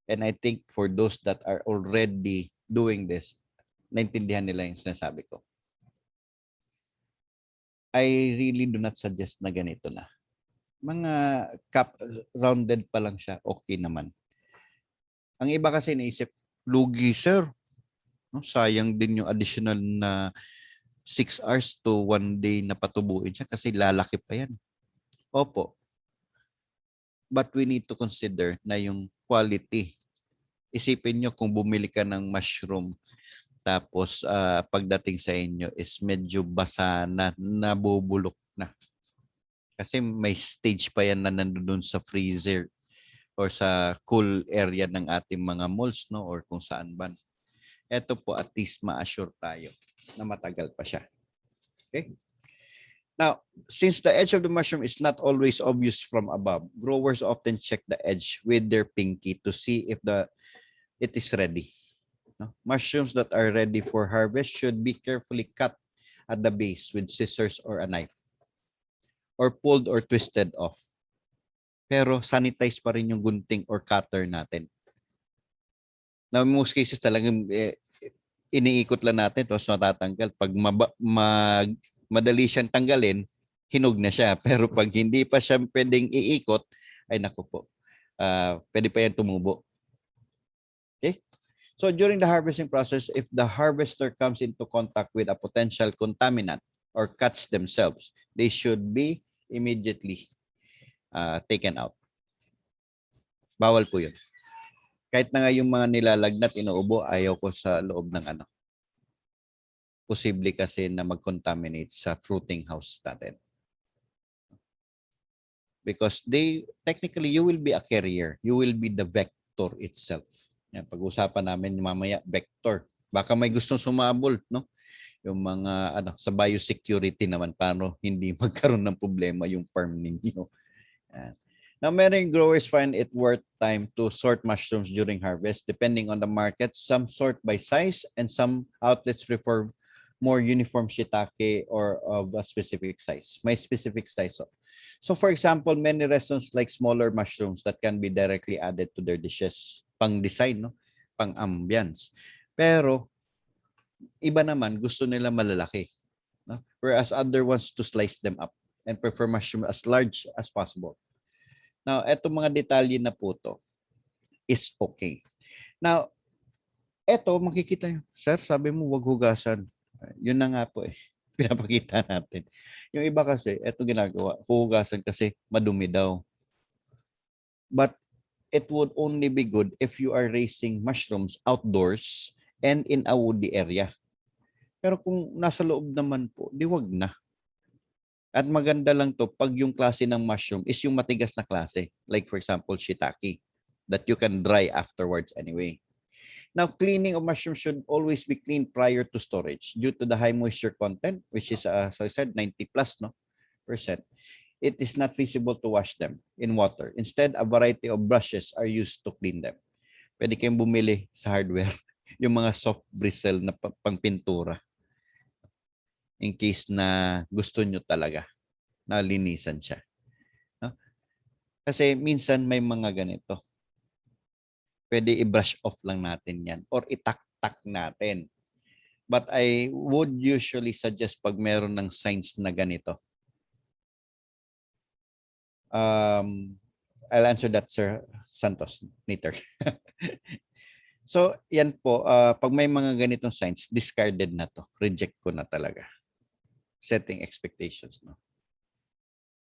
And I think for those that are already doing this, naintindihan nila yung sinasabi ko. I really do not suggest na ganito na. Mga rounded pa lang siya, okay naman. Ang iba kasi naisip, lugi sir. No, sayang din yung additional na 6 hours to 1 day na patubuin siya kasi lalaki pa yan. Opo. But we need to consider na yung quality. Isipin nyo kung bumili ka ng mushroom tapos pagdating sa inyo is medyo basa na, nabubulok na. Kasi may stage pa yan na nandun sa freezer or sa cool area ng ating mga malls, no, or kung saan ba. Ito po at least ma-assure tayo na matagal pa siya. Okay? Now, since the edge of the mushroom is not always obvious from above, growers often check the edge with their pinky to see if it is ready. No? Mushrooms that are ready for harvest should be carefully cut at the base with scissors or a knife or pulled or twisted off. Pero sanitize pa rin yung gunting or cutter natin. Now, in most cases talagang iniikot lang natin tapos matatanggal. Pag madali siyang tanggalin, hinog na siya. Pero pag hindi pa siya pwedeng iikot, ay naku po, pwede pa yan tumubo. Okay? So during the harvesting process, if the harvester comes into contact with a potential contaminant or cuts themselves, they should be immediately taken out. Bawal po yun. Kahit na nga yung mga nilalagnat, inuubo, ayaw ko sa loob ng ano. Posible kasi na mag-contaminate sa fruiting house natin. Because technically, you will be a carrier. You will be the vector itself. Yan, pag-usapan namin mamaya, vector. Baka may gustong sumabol, no? Yung mga sa biosecurity naman, paano hindi magkaroon ng problema yung farm ninyo. Yan. Now, many growers find it worth time to sort mushrooms during harvest. Depending on the market, some sort by size and some outlets prefer more uniform shiitake or of a specific size. May specific size. So for example, many restaurants like smaller mushrooms that can be directly added to their dishes. Pang design, no? Pang ambience. Pero iba naman gusto nila malalaki. No? Whereas other wants to slice them up and prefer mushroom as large as possible. Now, etong mga detalye na po to is okay. Now, eto makikita nyo, sir, sabi mo wag hugasan. Yun na nga po pinapakita natin. Yung iba kasi, eto ginagawa, huhugasan kasi madumi daw. But it would only be good if you are raising mushrooms outdoors and in a woody area. Pero kung nasa loob naman po, di wag na. At maganda lang to pag yung klase ng mushroom is yung matigas na klase. Like for example, shiitake that you can dry afterwards anyway. Now, cleaning of mushrooms should always be cleaned prior to storage due to the high moisture content, which is, as I said, 90 plus %. It is not feasible to wash them in water. Instead, a variety of brushes are used to clean them. Pwede kayong bumili sa hardware yung mga soft bristle na pangpintura. In case na gusto nyo talaga na linisan siya. No? Kasi minsan may mga ganito. Pwede i-brush off lang natin yan or itak-tak natin. But I would usually suggest pag meron ng signs na ganito. I'll answer that, Sir Santos, later. So, yan po. Pag may mga ganitong signs, discarded na to. Reject ko na talaga. setting expectations, no?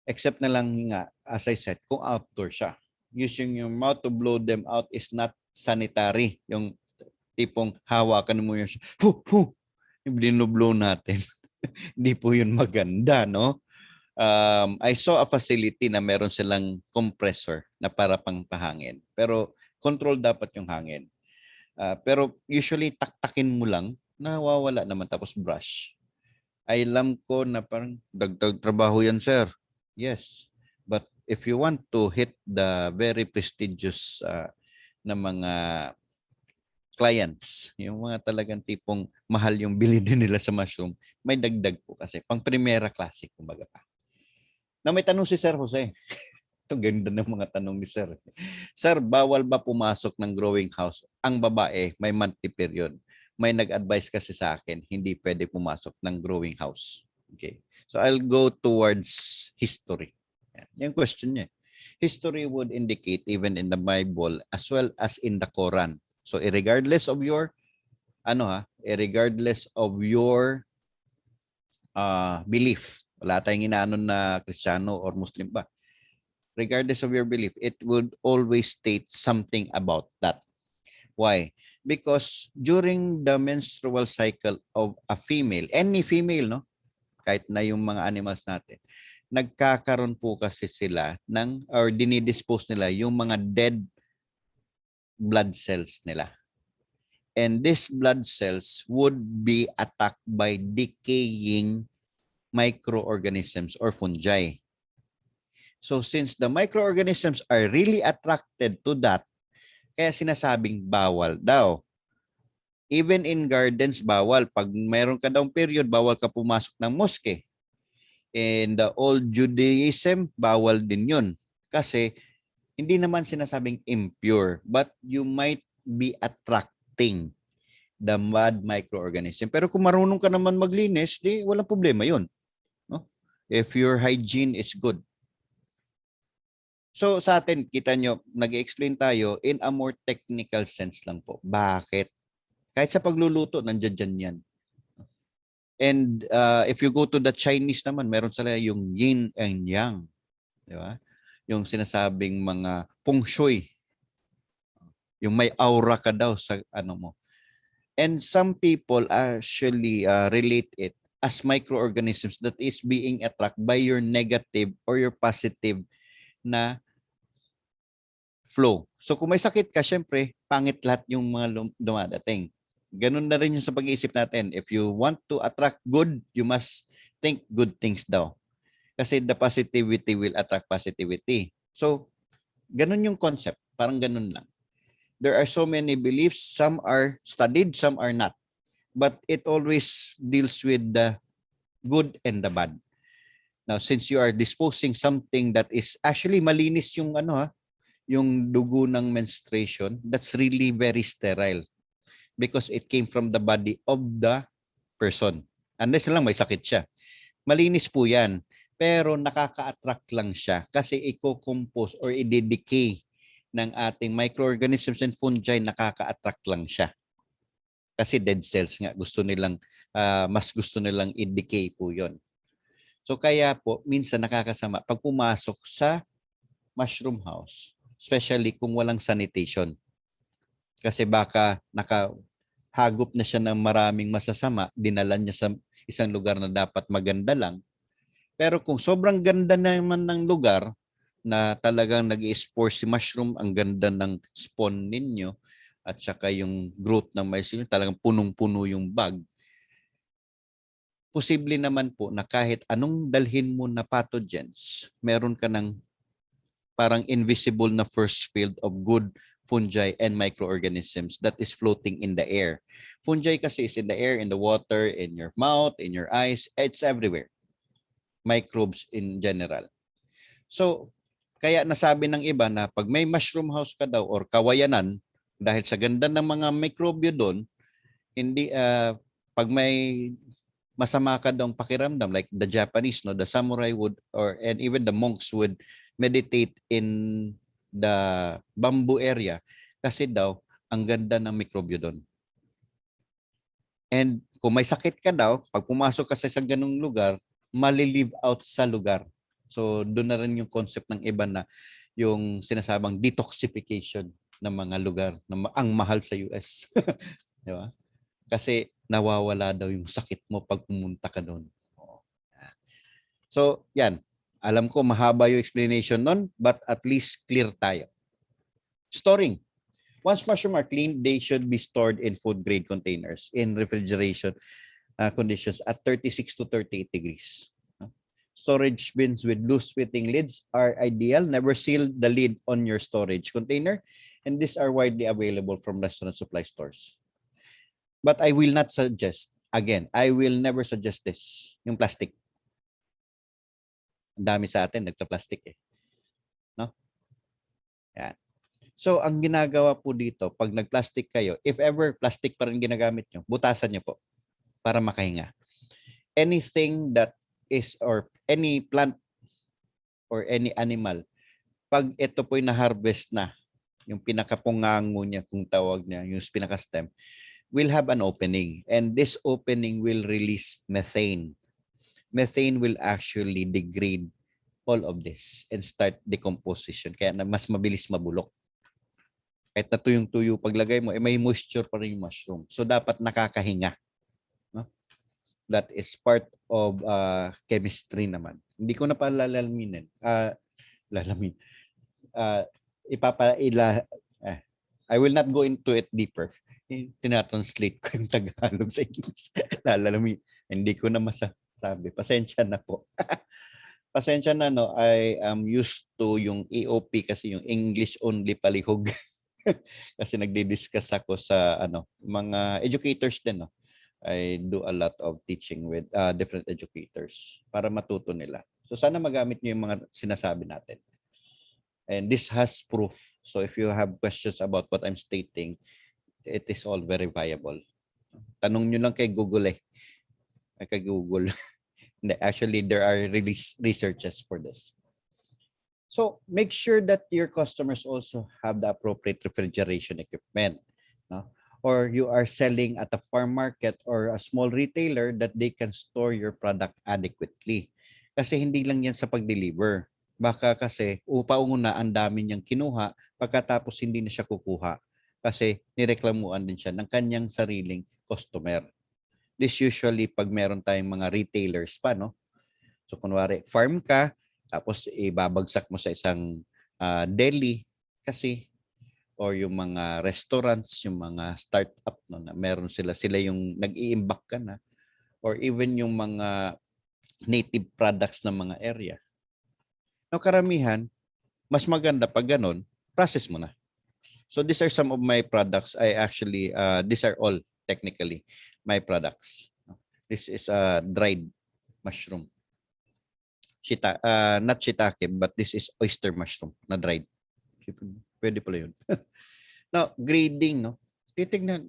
Except na lang nga, as I said, kung outdoor siya. Using your mouth to blow them out is not sanitary. Yung tipong hawakan mo yung yung binublow natin. Hindi po yun maganda, no? I saw a facility na meron silang compressor na para pang pahangin. Pero control dapat yung hangin. Pero usually taktakin mo lang, nawawala naman tapos brush. Ay alam ko na parang dagdag trabaho yan, sir. Yes. But if you want to hit the very prestigious na mga clients, yung mga talagang tipong mahal yung bili din nila sa mushroom, may dagdag po kasi. Pang primera klase, kumbaga pa. Na may tanong si Sir Jose. Ito ganda ng mga tanong ni Sir. Sir, bawal ba pumasok ng growing house? Ang babae, may monthly period. May nag-advise kasi sa akin, hindi pwede pumasok ng growing house. Okay. So I'll go towards history. Yung question niya. History would indicate even in the Bible as well as in the Quran. So regardless of your regardless of your belief, wala tayong inaanon na Kristiyano or Muslim ba. Regardless of your belief, it would always state something about that. Why? Because during the menstrual cycle of a female, any female, no? Kahit na yung mga animals natin, nagkakaroon po kasi sila ng, or dinidispose nila yung mga dead blood cells nila. And these blood cells would be attacked by decaying microorganisms or fungi. So since the microorganisms are really attracted to that, kaya sinasabing bawal daw. Even in gardens, bawal. Pag mayroon ka daw period, bawal ka pumasok ng mosque. In the old Judaism, bawal din yun. Kasi hindi naman sinasabing impure, but you might be attracting the bad microorganism. Pero kung marunong ka naman maglinis, di walang problema yun. No? If your hygiene is good. So sa atin, kita nyo, nag-explain tayo in a more technical sense lang po. Bakit? Kahit sa pagluluto, nandiyan dyan yan. And if you go to the Chinese naman, meron sila yung yin and yang. Di ba? Yung sinasabing mga feng shui. Yung may aura ka daw sa ano mo. And some people actually relate it as microorganisms that is being attracted by your negative or your positive na flow. So kung may sakit ka, syempre, pangit lahat yung mga dumadating. Ganun na rin yung sa pag-iisip natin. If you want to attract good, you must think good things daw. Kasi the positivity will attract positivity. So, ganun yung concept. Parang ganun lang. There are so many beliefs. Some are studied, some are not. But it always deals with the good and the bad. Now, since you are disposing something that is actually malinis yung yung dugo ng menstruation, that's really very sterile because it came from the body of the person. Unless lang may sakit siya. Malinis po yan. Pero nakaka-attract lang siya kasi i-compose or i-decay ng ating microorganisms and fungi, nakaka-attract lang siya. Kasi dead cells nga, mas gusto nilang i-decay po yon. So kaya po, minsan nakakasama pag pumasok sa mushroom house, especially kung walang sanitation. Kasi baka nakahagop na siya ng maraming masasama, dinala niya sa isang lugar na dapat maganda lang. Pero kung sobrang ganda naman ng lugar na talagang nag-i-spore si mushroom, ang ganda ng spawn ninyo at saka yung growth ng mycelium, talagang punong-puno yung bag. Posible naman po na kahit anong dalhin mo na pathogens, meron ka ng parang invisible na first field of good fungi and microorganisms that is floating in the air. Fungi kasi is in the air, in the water, in your mouth, in your eyes, it's everywhere. Microbes in general. So, kaya nasabi ng iba na pag may mushroom house ka daw or kawayanan, dahil sa ganda ng mga mikrobyo doon, hindi, pag may masama ka daw pakiramdam, like the Japanese, no, the samurai would, and even the monks would meditate in the bamboo area kasi daw ang ganda ng mikrobyo doon. And kung may sakit ka daw, pag pumasok ka sa isang ganung lugar, mali-live out sa lugar. So doon na rin yung concept ng iba na yung sinasabang detoxification ng mga lugar na ang mahal sa US. Di ba? Kasi nawawala daw yung sakit mo pag pumunta ka doon. So, yan. Alam ko mahaba yung explanation nun, but at least clear tayo. Storing. Once mushroom are cleaned, they should be stored in food-grade containers in refrigeration conditions at 36 to 38 degrees. Storage bins with loose-fitting lids are ideal. Never seal the lid on your storage container, and these are widely available from restaurant supply stores. But I will not suggest, again, I will never suggest this, yung plastic. Ang dami sa atin, nagka-plastic eh. No? Yan. So, ang ginagawa po dito, pag nag-plastic kayo, if ever plastic pa rin ginagamit nyo, butasan nyo po para makahinga. Anything that is, or any plant or any animal, pag ito po'y na-harvest na, yung pinakapungango niya, kung tawag niya, yung pinaka-stem, will have an opening. And this opening will release methane. Methane will actually degrade all of this and start decomposition. Kaya na mas mabilis mabulok. Kahit na tuyong-tuyo paglagay mo, may moisture pa rin yung mushroom. So, dapat nakakahinga. No? That is part of chemistry naman. Hindi ko na pa lalamin. I will not go into it deeper. Tinatranslate ko yung Tagalog sa English. Lalamin. Hindi ko na masasabi. Pasensya na po. Pasensya na, no, I am used to yung EOP kasi yung English only palihog. Kasi nagdi-discuss ako sa mga educators din, no. I do a lot of teaching with different educators para matuto nila. So sana magamit niyo yung mga sinasabi natin. And this has proof. So if you have questions about what I'm stating, it is all very viable. Tanong niyo lang kay Google eh. Kay Google. Actually, there are researches for this. So make sure that your customers also have the appropriate refrigeration equipment. No? Or you are selling at a farm market or a small retailer that they can store your product adequately. Kasi hindi lang yan sa pag-deliver. Baka kasi upauna ang dami niyang kinuha pagkatapos hindi na siya kukuha. Kasi nireklamuan din siya ng kanyang sariling customer. This usually pag meron tayong mga retailers pa, no? So kunwari, farm ka, tapos ibabagsak mo sa isang deli kasi or yung mga restaurants, yung mga startup, no, na meron sila yung nag-iimbak ka na or even yung mga native products ng mga area. Now, karamihan, mas maganda pag ganun, process mo na. So these are some of my products. I actually, these are all technically my products. This is a dried mushroom. Not shiitake, but this is oyster mushroom na dried. Pwede pala yun. Now, grading, no? Titignan,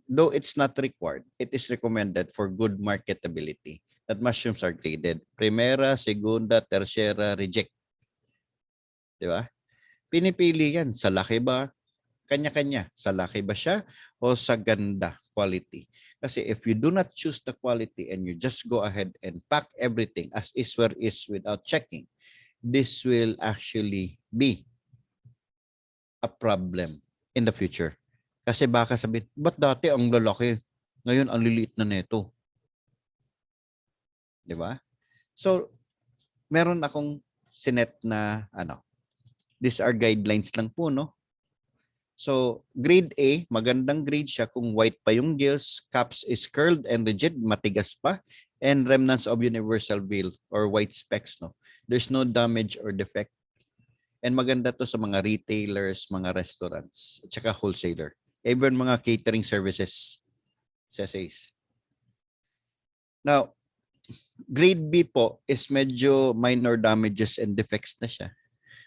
though it's not required, it is recommended for good marketability that mushrooms are graded. Primera, segunda, tercera, reject. Di ba? Pinipili yan. Sa laki ba? Kanya-kanya. Sa laki ba siya? O sa ganda, quality? Kasi if you do not choose the quality and you just go ahead and pack everything as is where is without checking, this will actually be a problem in the future. Kasi baka sabihin, ba't dati ang lalaki, ngayon ang liliit na neto? Di ba? So, meron akong sinet na these are guidelines lang po, no? So, grade A, magandang grade siya kung white pa yung gills, caps is curled and rigid, matigas pa, and remnants of universal veil or white specks, no? There's no damage or defect. And maganda to sa mga retailers, mga restaurants, at saka wholesaler. Even mga catering services, says. Now, grade B po is medyo minor damages and defects na siya.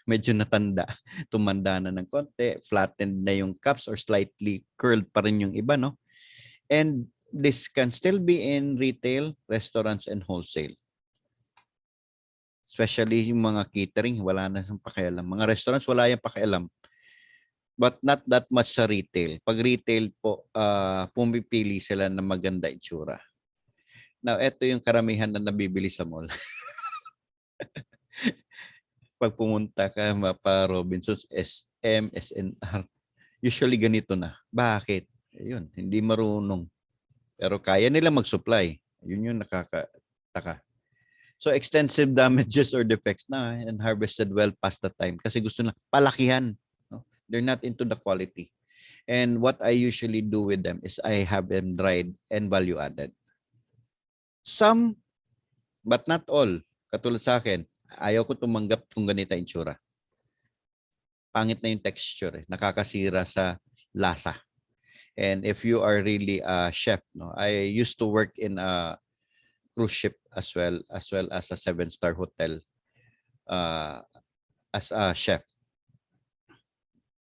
Medyo natanda, tumanda na ng konti, flattened na yung caps or slightly curled pa rin yung iba, no? And this can still be in retail, restaurants, and wholesale. Especially yung mga catering, wala na siyang pakialam. Mga restaurants, wala yung pakialam. But not that much sa retail. Pag retail po, pumipili sila ng maganda itsura. Now, ito yung karamihan na nabibili sa mall. Pag pumunta ka mapa Robinsons, SM, SNR, usually ganito na. Bakit? Ayun, hindi marunong. Pero kaya nila mag-supply. Yun yung nakakataka. So extensive damages or defects na and harvested well past the time kasi gusto na palakihan. No? They're not into the quality. And what I usually do with them is I have them dried and value added. Some, but not all. Katulad sa akin, ayaw ko tumanggap kung ganito yung itsura. Pangit na yung texture, nakakasira sa lasa. And if you are really a chef, no, I used to work in a cruise ship as well as a 7-star hotel as a chef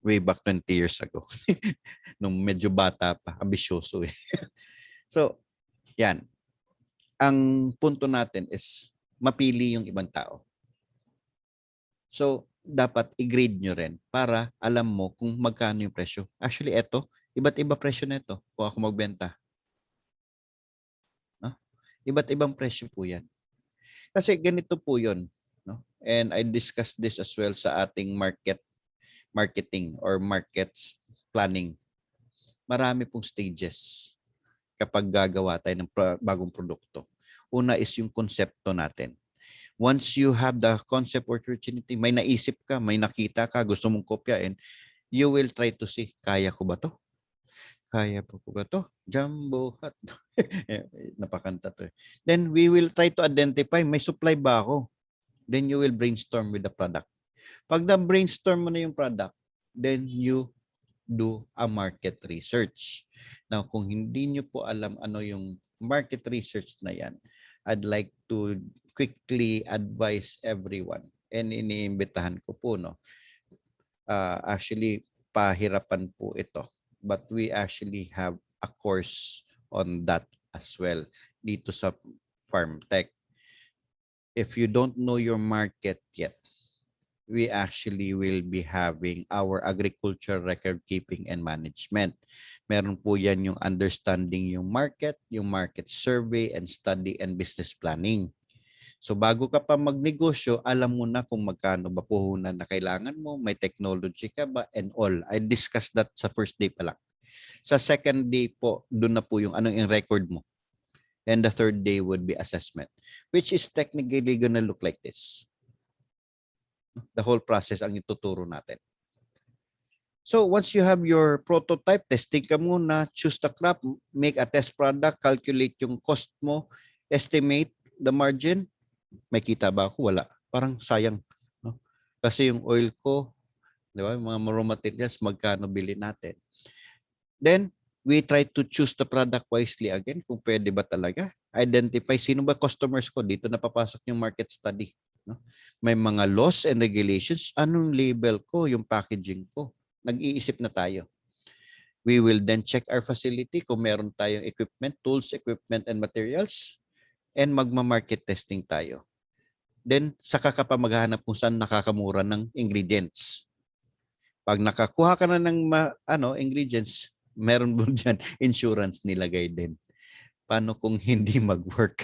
way back 20 years ago. Nung medyo bata pa, ambisyoso eh. So, yan. Ang punto natin is mapili yung ibang tao. So, dapat i-grade nyo rin para alam mo kung magkano yung presyo. Actually, eto, iba't iba presyo nito kung ako magbenta. No? Iba't ibang presyo po yan. Kasi ganito po yun. No? And I discussed this as well sa ating marketing or markets planning. Marami pong stages kapag gagawa tayo ng bagong produkto. Una is yung konsepto natin. Once you have the concept opportunity, may naisip ka, may nakita ka, gusto mong kopyain, you will try to see, kaya ko ba to? Kaya po ba to? Jumbo hot. Napakanta to. Then we will try to identify, may supply ba ako? Then you will brainstorm with the product. Pag na-brainstorm mo na yung product, then you do a market research. Now, kung hindi nyo po alam ano yung market research na yan, I'd like to quickly advise everyone and iniimbitahan ko po, no? Actually, pahirapan po ito. But we actually have a course on that as well dito sa Farm Tech. If you don't know your market yet, we actually will be having our agriculture record keeping and management. Meron po yan yung understanding yung market survey and study and business planning. So bago ka pa magnegosyo, alam mo na kung magkano ba puhunan na kailangan mo, may technology ka ba, and all. I discussed that sa first day pa lang. Sa second day po, doon na po yung anong yung record mo. And the third day would be assessment, which is technically gonna look like this. The whole process ang ituturo natin. So once you have your prototype, testing ka muna, choose the crop, make a test product, calculate yung cost mo, estimate the margin. May kita ba ako? Wala. Parang sayang. No? Kasi yung oil ko, di ba, yung mga raw materials, magkano bili natin. Then, we try to choose the product wisely again, kung pwede ba talaga. Identify sino ba customers ko. Dito napapasok yung market study. No? May mga laws and regulations. Anong label ko, yung packaging ko? Nag-iisip na tayo. We will then check our facility kung meron tayong equipment, tools, equipment, and materials. And magma-market testing tayo. Then, saka ka pa maghahanap kung saan nakakamura ng ingredients. Pag nakakuha ka na ng ingredients, meron mo dyan insurance nilagay din. Paano kung hindi mag-work?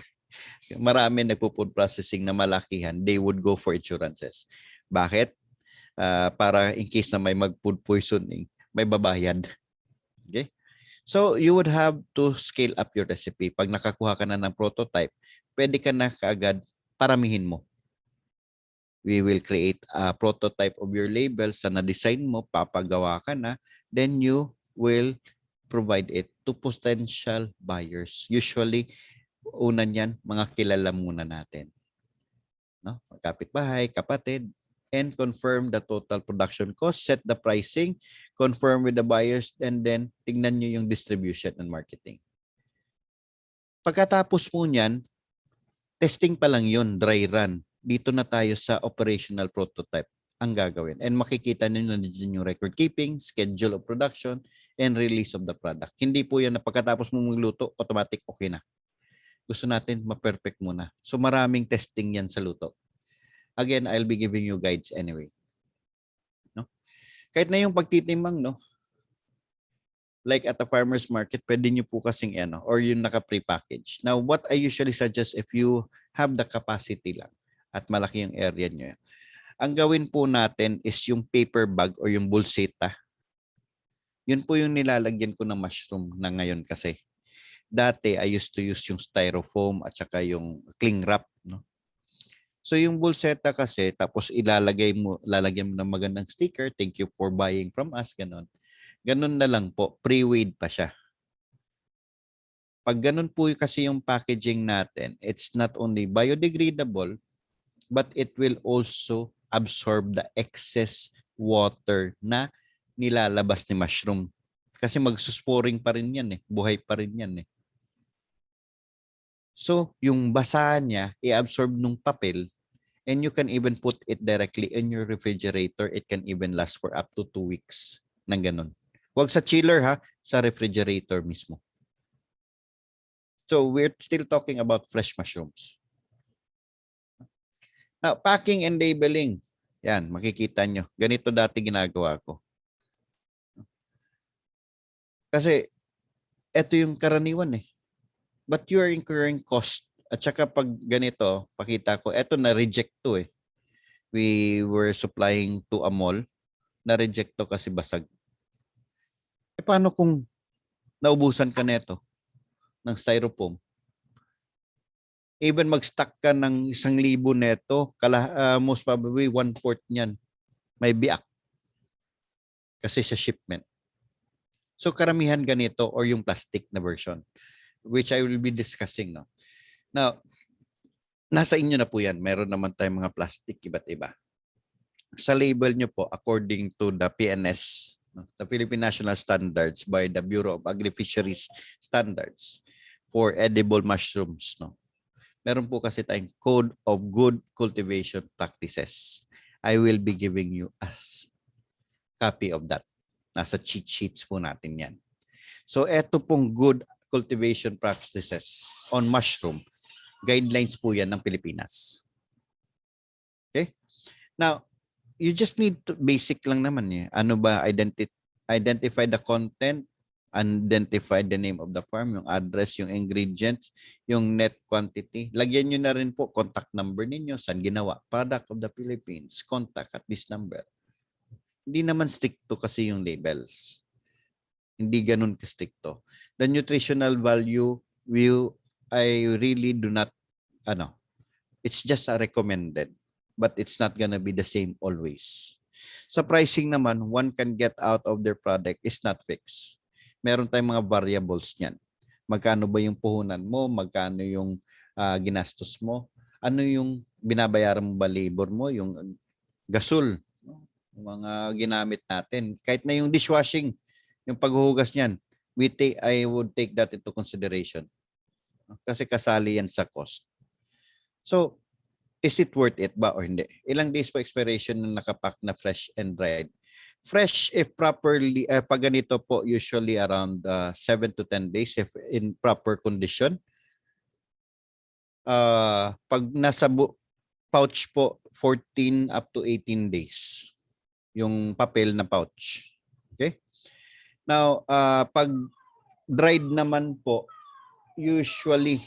Marami nagpo-food processing na malakihan, they would go for insurances. Bakit? Para in case na may mag-food poisoning, may babayad. Okay? So, you would have to scale up your recipe. Pag nakakuha ka na ng prototype, pwede ka na kaagad paramihin mo. We will create a prototype of your label sa na-design mo, papagawa ka na, then you will provide it to potential buyers. Usually, una niyan, mga kilala muna natin. No? Kapitbahay, kapatid, and confirm the total production cost, set the pricing, confirm with the buyers, and then tingnan nyo yung distribution and marketing. Pagkatapos mo niyan, testing pa lang yun, dry run. Dito na tayo sa operational prototype ang gagawin. And makikita nyo na dyan yung record keeping, schedule of production, and release of the product. Hindi po yan na pagkatapos mo magluto, automatic okay na. Gusto natin ma-perfect muna. So maraming testing yan sa luto. Again, I'll be giving you guides anyway. No? Kahit na yung pagtitimang, no? Like at the farmer's market, pwede nyo po kasing or yung naka-prepackage. Now, what I usually suggest if you have the capacity lang at malaki yung area nyo, ang gawin po natin is yung paper bag or yung bulsita. Yun po yung nilalagyan ko ng mushroom na ngayon kasi. Dati, I used to use yung styrofoam at saka yung cling wrap. No? So yung bulseta kasi, tapos lalagyan mo ng magandang sticker, thank you for buying from us, ganon. Ganon na lang po, pre-weighed pa siya. Pag ganon po kasi yung packaging natin, it's not only biodegradable, but it will also absorb the excess water na nilalabas ni mushroom. Kasi magsusporing pa rin yan buhay pa rin yan So, yung basa niya, i-absorb nung papel, and you can even put it directly in your refrigerator. It can even last for up to 2 weeks ng ganun. Huwag sa chiller ha, sa refrigerator mismo. So, we're still talking about fresh mushrooms. Now, packing and labeling. Yan, makikita nyo. Ganito dati ginagawa ko. Kasi, ito yung karaniwan But you are incurring cost. At saka pag ganito, pakita ko, eto na-reject to We were supplying to a mall. Na-reject to kasi basag. Paano kung naubusan ka neto ng styrofoam? Even mag-stock ka ng 1,000 neto, most probably 1/4 niyan may biak kasi sa shipment. So karamihan ganito or yung plastic na version, which I will be discussing. No? Now, nasa inyo na po yan. Meron naman tayong mga plastic iba't iba. Sa label nyo po, according to the PNS, the Philippine National Standards by the Bureau of Agri-Fisheries Standards for edible mushrooms. Meron po kasi tayong Code of Good Cultivation Practices. I will be giving you a copy of that. Nasa cheat sheets po natin yan. So, eto pong good cultivation practices on mushroom. Guidelines po yan ng Pilipinas. Okay? Now, you just need to, basic lang naman Ano ba, identify the content, identify the name of the farm, yung address, yung ingredients, yung net quantity. Lagyan nyo na rin po contact number ninyo, saan ginawa, product of the Philippines, contact at this number. Hindi naman stricto kasi yung labels. Hindi ganun ka-stricto. The nutritional value, I really do not, it's just a recommended, but it's not gonna be the same always. Sa pricing naman, one can get out of their product is not fixed. Meron tayong mga variables niyan. Magkano ba yung puhunan mo? Magkano yung ginastos mo? Ano yung binabayaran mo ba labor mo? Yung gasol, mga ginamit natin. Kahit na yung dishwashing, yung paghuhugas niyan, I would take that into consideration. Kasi kasali yan sa cost. So, is it worth it ba or hindi? Ilang days po expiration ng nakapack na fresh and dried? Fresh if properly, pag ganito po, usually around 7 to 10 days if in proper condition. Pag nasa pouch po, 14 up to 18 days. Yung papel na pouch. Okay? Now, pag dried naman po, usually,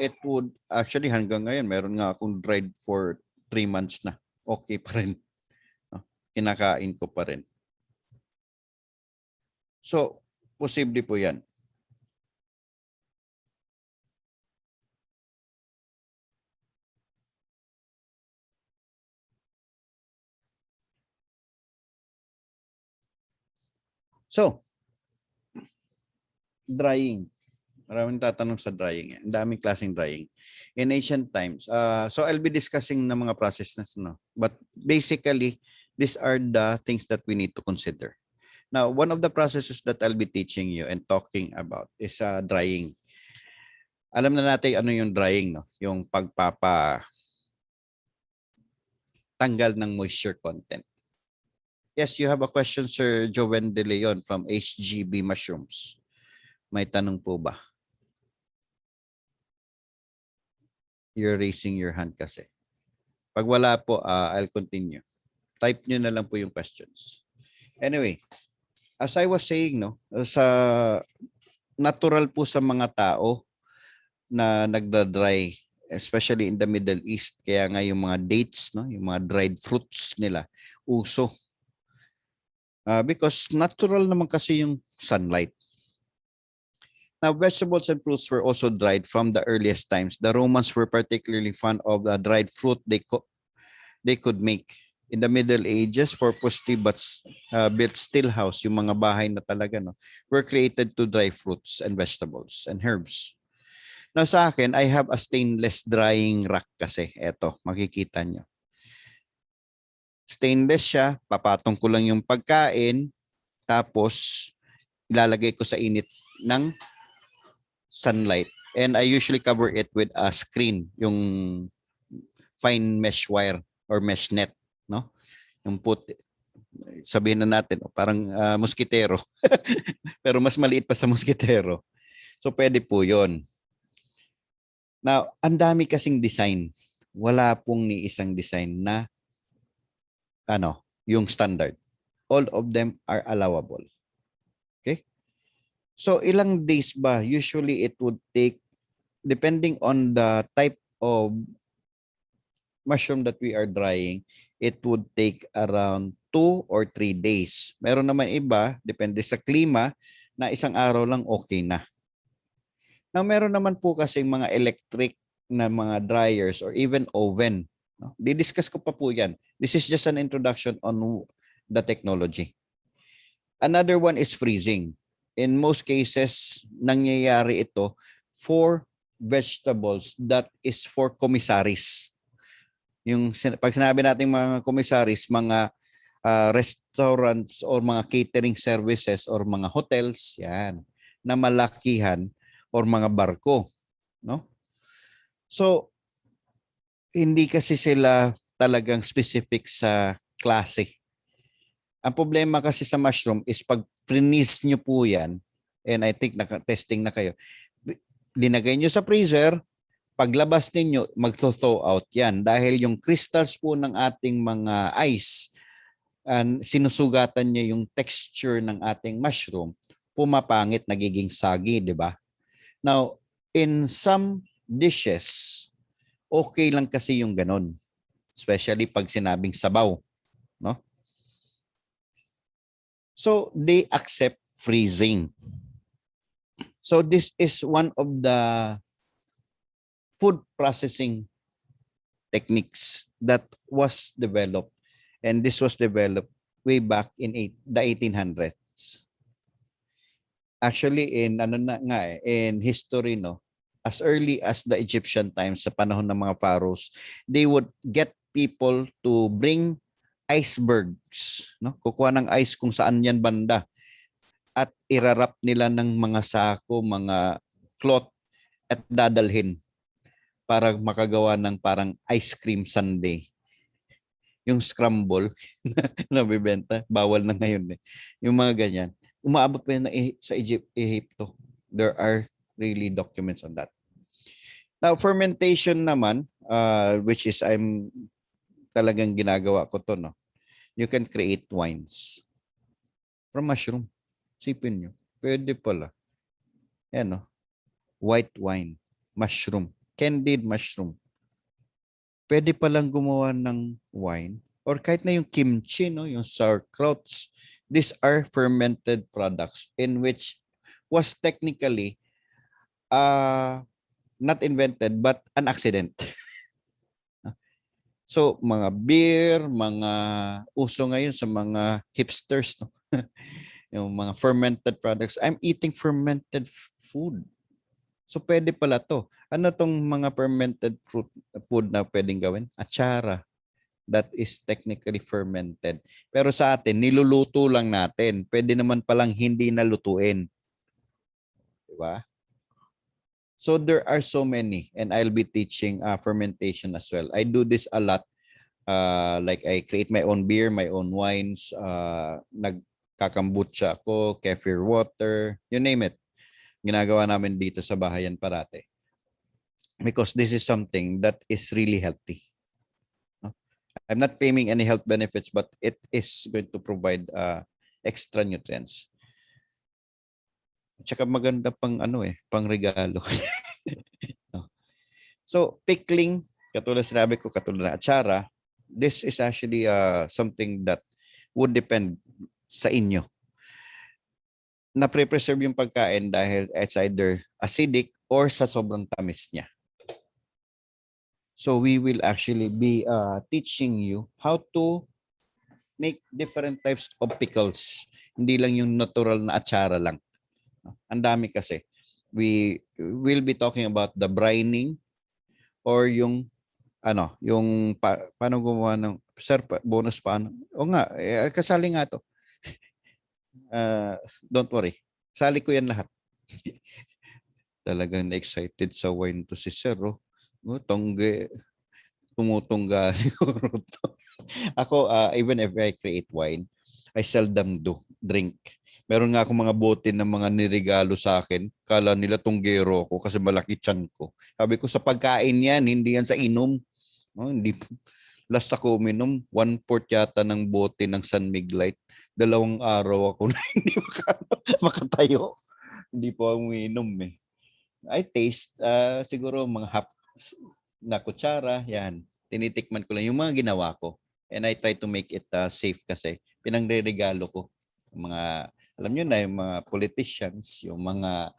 it would, actually hanggang ngayon, meron nga akong dried for 3 months na. Okay pa rin. Kinakain ko pa rin. So, posible po yan. So, drying. Maraming tatanong sa drying. Ang daming klaseng drying. In ancient times, so I'll be discussing ng mga processes. But basically, these are the things that we need to consider. Now, one of the processes that I'll be teaching you and talking about is drying. Alam na natin ano yung drying, yung tanggal ng moisture content. Yes, you have a question, Sir Joven De Leon from HGB Mushrooms. May tanong po ba? You're raising your hand kasi. Pag wala po, I'll continue. Type nyo na lang po yung questions. Anyway, as I was saying, no, sa natural po sa mga tao na nagda-dry, especially in the Middle East, kaya nga yung mga dates, no, yung mga dried fruits nila, uso. Because natural naman kasi yung sunlight. Now, vegetables and fruits were also dried from the earliest times. The Romans were particularly fond of the dried fruit they could make. In the Middle Ages, purposely built still house, yung mga bahay na talaga, no, were created to dry fruits and vegetables and herbs. Now sa akin, I have a stainless drying rack kasi. Eto, makikita nyo. Stainless siya, papatong ko lang yung pagkain, tapos ilalagay ko sa init ng sunlight. And I usually cover it with a screen, yung fine mesh wire or mesh net, no? Yung puti, sabihin na natin, parang mosquitero. Pero mas maliit pa sa mosquitero. So pwede po 'yon. Now, ang dami kasing design. Wala pong ni isang design na yung standard. All of them are allowable. Okay? So ilang days ba? Usually it would take, depending on the type of mushroom that we are drying, it would take around 2 or 3 days. Meron naman iba, depende sa klima, na isang araw lang okay na. Now, meron naman po kasi mga electric na mga dryers or even oven. No? Didiscuss ko pa po yan. This is just an introduction on the technology. Another one is freezing. In most cases, nangyayari ito for vegetables that is for commissaries. Yung pag sinabi natin mga commissaries, mga restaurants or mga catering services or mga hotels, yan, na malakihan or mga barko, no? So, hindi kasi sila talagang specific sa klase. Ang problema kasi sa mushroom is pag freeze nyo po yan, and I think naka-testing na kayo, linagay nyo sa freezer, paglabas ninyo, mag-thaw out yan dahil yung crystals po ng ating mga ice, sinusugatan niya yung texture ng ating mushroom, pumapangit, nagiging sagi, di ba? Now, in some dishes, okay lang kasi yung ganon. Especially pag sinabing sabaw, no? So, they accept freezing. So, this is one of the food processing techniques that was developed, and this was developed way back in the 1800s. Actually, in history, no, as early as the Egyptian times, sa panahon ng mga pharaohs, they would get people to bring icebergs, no? Kukuha ng ice kung saan yan banda at irarap nila ng mga sako, mga cloth at dadalhin para makagawa ng parang ice cream sundae. Yung scramble na bibenta, bawal na ngayon eh. Yung mga ganyan. Umaabot pa yan sa Egypto. There are really documents on that. Now, fermentation naman, which is I'm talagang ginagawa ko to, no? You can create wines from mushroom. Sipin nyo. Pwede pala. Yan, no? White wine, mushroom, candied mushroom. Pwede palang gumawa ng wine or kahit na yung kimchi, no, yung sauerkrauts. These are fermented products in which was technically not invented but an accident. So, mga beer, mga uso ngayon sa mga hipsters, no? Yung mga fermented products. I'm eating fermented food. So, pwede pala to. Ano tong mga fermented food na pwedeng gawin? Atsara. That is technically fermented. Pero sa atin, niluluto lang natin. Pwede naman palang hindi nalutuin. Diba? So, there are so many. And I'll be teaching fermentation as well. I do this a lot. Like I create my own beer, my own wines. Nagkakambucha ako, kefir water, you name it. Ginagawa namin dito sa bahayan parate. Because this is something that is really healthy. I'm not claiming any health benefits, but it is going to provide extra nutrients. Tsaka maganda pang pang regalo. No? So pickling, katulad sinabi ko, katulad ng atsara, this is actually something that would depend sa inyo. Na pre-preserve yung pagkain dahil it's either acidic or sa sobrang tamis niya. So we will actually be teaching you how to make different types of pickles. Hindi lang yung natural na atsara lang. Ang dami kasi. We will be talking about the brining or yung paano gumawa ng sir, bonus paano? O nga, kasali nga to. Don't worry. Sali ko yan lahat. Talagang excited sa wine to si sir. Tongge, tumutungga siguro to. Ako, even if I create wine, I seldom do drink. Meron nga akong mga bote ng mga nirigalo sa akin. Kala nila tunggero ko kasi malaki tiyan ko. Sabi ko, sa pagkain yan, hindi yan sa inom. Hindi. Last ako uminom, 1/4 yata ng bote ng San Mig Light. 2 araw ako na hindi makatayo. Hindi po ako uminom eh. I taste siguro mga half na kutsara, yan. Tinitikman ko lang yung mga ginawa ko. And I try to make it safe kasi pinangre-regalo ko. Mga, alam nyo na, yung mga politicians, yung mga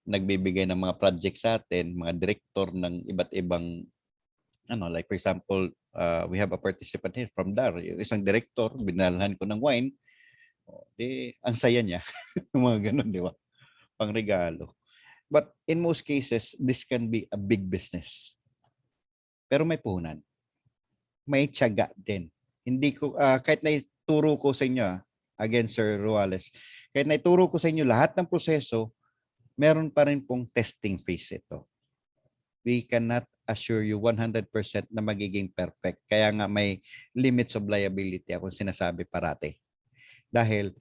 nagbibigay ng mga project sa atin, mga director ng iba't ibang, like for example, we have a participant here from DAR. Yung isang director, binalhan ko ng wine. Ang saya niya. Mga ganun, di ba? Pangregalo. But in most cases, this can be a big business. Pero may puhunan. May tiyaga din. Hindi ko, kahit na ituro ko sa inyo, again, Sir Ruales, kahit na ituro ko sa inyo lahat ng proseso, meron pa rin pong testing phase ito. We cannot assure you 100% na magiging perfect. Kaya nga may limits of liability ako sinasabi parate. Dahil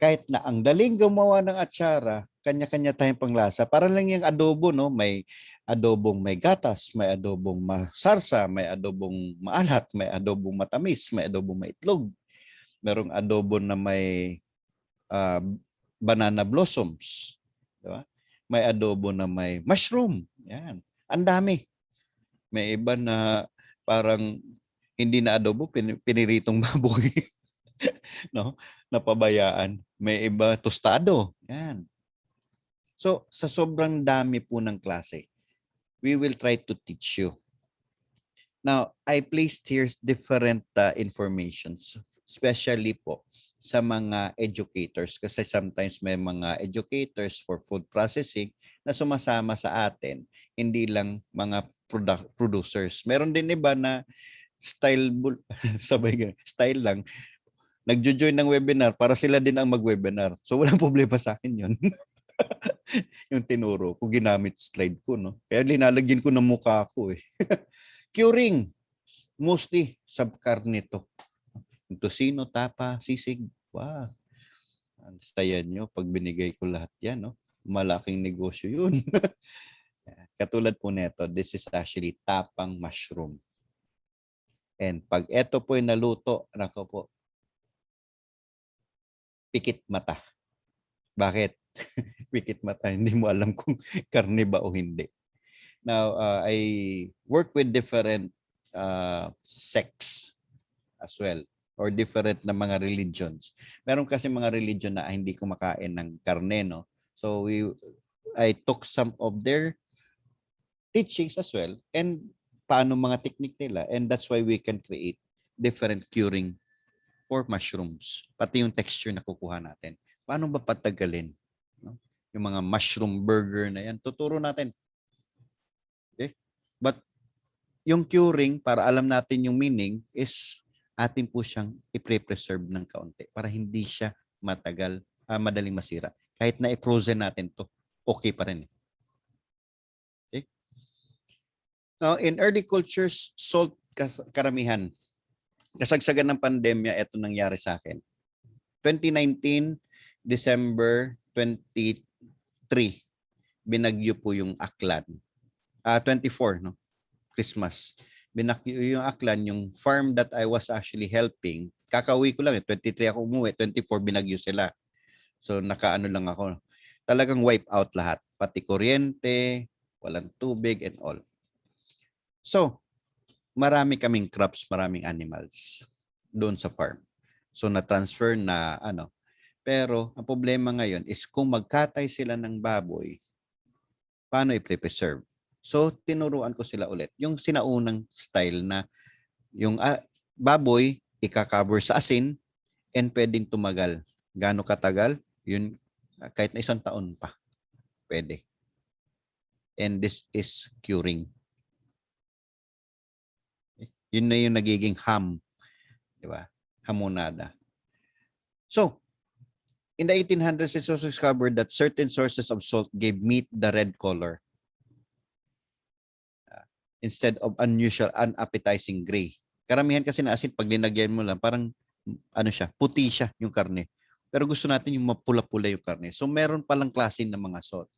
kahit na ang daling gumawa ng atsara, kanya-kanya tayong panglasa. Para lang yung adobo, no? May adobong may gatas, may adobong masarsa, may adobong maalat, may adobong matamis, may adobong may itlog. Merong adobo na may banana blossoms. Diba? May adobo na may mushroom. Yan. Ang dami. May iba na parang hindi na adobo, piniritong baboy. No? Napabayaan. May iba tostado. Yan. So, sa sobrang dami po ng klase, we will try to teach you. Now, I placed here different informations, especially po sa mga educators kasi sometimes may mga educators for food processing na sumasama sa atin, hindi lang mga producers. Meron din iba na style lang, nagjo-join ng webinar para sila din ang mag-webinar. So walang problema sa akin 'yon. Yung tinuro ko, ginamit slide ko, no? Kaya linalagyan ko ng mukha ko eh. Curing, mostly subcarne to. Yung tosino, tapa, sisig. Wow. Ang saya nyo pag binigay ko lahat yan, no? Malaking negosyo yun. Katulad po neto, this is actually tapang mushroom. And pag eto po yung naluto, nako po, pikit mata. Bakit? Pikit mata, hindi mo alam kung karne ba o hindi. Now, I work with different sects as well or different na mga religions. Meron kasi mga religion na hindi kumakain ng karne, no? So, I took some of their teachings as well and paano mga technique nila, and that's why we can create different curing for mushrooms. Pati yung texture na kukuha natin. Paano ba patagalin? No? Yung mga mushroom burger na yan, tuturo natin. Okay? But yung curing, para alam natin yung meaning, is atin po siyang i-preserve ng kaunti para hindi siya madaling masira. Kahit na i-frozen natin to, okay pa rin. Okay? Now, in early cultures, salt karamihan. Kasagsagan ng pandemya, ito nangyari sa akin. 2019, December 23, binagyo po yung Aklan. 24, no? Christmas. Yung Aklan, yung farm that I was actually helping, kakauwi ko lang 23 ako umuwi, 24 binagyo sila. So nakaano lang ako. Talagang wipe out lahat. Pati kuryente, walang tubig and all. So, marami kaming crops, maraming animals doon sa farm. So na-transfer na ano. Pero ang problema ngayon is kung magkatay sila ng baboy, paano i-preserve? So tinuruan ko sila ulit. Yung sinaunang style na yung baboy ika-cover sa asin and pwedeng tumagal. Gaano katagal? Yun, kahit na 1 taon pa. Pwede. And this is curing. Yun na yung nagiging ham. Di ba? Hamonada. So, in the 1800s, it was discovered that certain sources of salt gave meat the red color instead of unusual, unappetizing gray. Karamihan kasi na asin, pag linagyan mo lang, parang ano siya, puti siya yung karne. Pero gusto natin yung mapula-pula yung karne. So meron palang klase ng mga salt.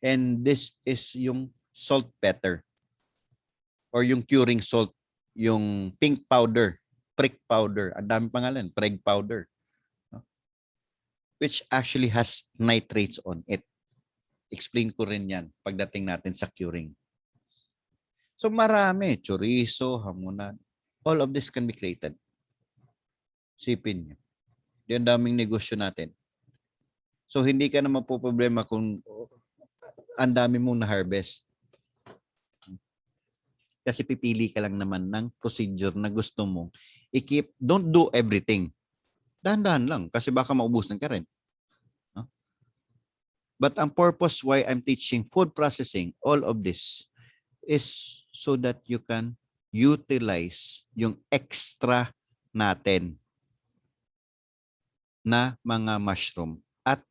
And this is yung salt pepper or yung curing salt, yung pink powder, prick powder, ang dami pangalan, preg powder, no? Which actually has nitrates on it. Explain ko rin yan pagdating natin sa curing. So marami, chorizo, hamonada, all of this can be created. Sipin nyo. Yung daming negosyo natin. So hindi ka na mapoproblema kung ang dami mong na-harvest. Kasi pipili ka lang naman ng procedure na gusto mong i-keep. Don't do everything. Dahan-dahan lang kasi baka maubusan ka rin. No? But ang purpose why I'm teaching food processing, all of this, is so that you can utilize yung extra natin na mga mushroom at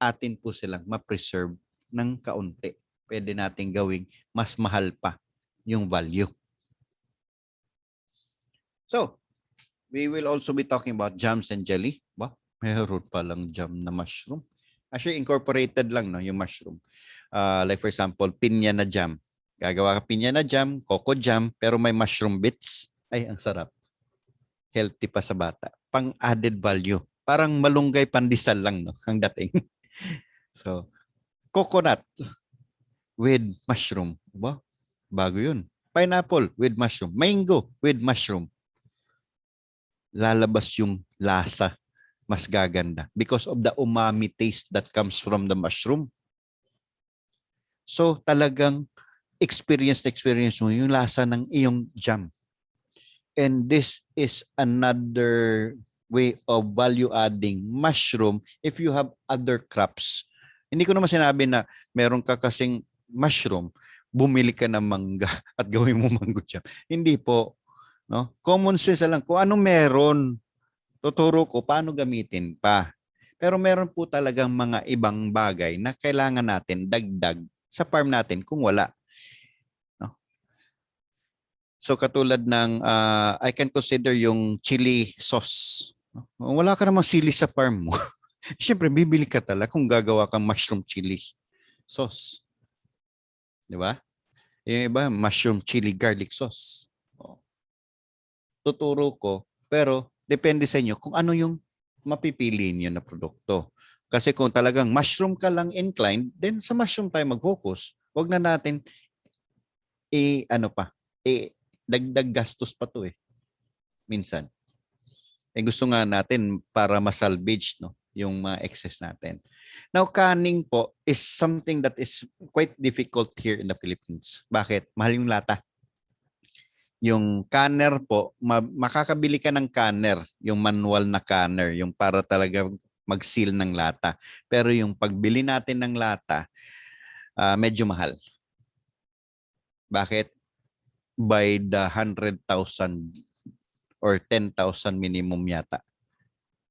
atin po silang ma-preserve ng kaunti. Pwede natin gawing mas mahal pa yung value. So, we will also be talking about jams and jelly. Ba? Meron palang jam na mushroom. Actually, incorporated lang no, yung mushroom. Like for example, pinya na jam. Gagawa ka pinya na jam, coco jam, pero may mushroom bits. Ay, ang sarap. Healthy pa sa bata. Pang added value. Parang malunggay pandesal lang no, ang dating. So, coconut with mushroom. Ba? Bago yun. Pineapple with mushroom. Mango with mushroom. Lalabas yung lasa. Mas gaganda. Because of the umami taste that comes from the mushroom. So, talagang experience mo yung lasa ng iyong jam. And this is another way of value adding mushroom if you have other crops. Hindi ko naman sinabi na meron ka kasing mushroom, bumili ka ng mangga at gawin mo mango jam. Hindi po. No? Common sense lang. Kung ano meron, tuturo ko paano gamitin pa. Pero meron po talagang mga ibang bagay na kailangan natin dagdag sa farm natin kung wala. No? So katulad ng I can consider yung chili sauce. No? Wala ka namang sili sa farm mo. Siyempre, bibili ka talaga kung gagawa kang mushroom chili sauce. Di ba? Yung iba, mushroom chili garlic sauce. Tuturo ko, pero depende sa inyo kung ano yung mapipili niyo na produkto. Kasi kung talagang mushroom ka lang inclined, then sa mushroom tayo mag-focus. Huwag na natin dagdag gastos pa to minsan. Gusto nga natin para masalvage no, yung mga excess natin. Now, canning po is something that is quite difficult here in the Philippines. Bakit? Mahal yung lata. Yung canner po, makakabili ka ng canner, yung manual na canner, yung para talaga mag-seal ng lata. Pero yung pagbili natin ng lata, medyo mahal. Bakit? By the 100,000 or 10,000 minimum yata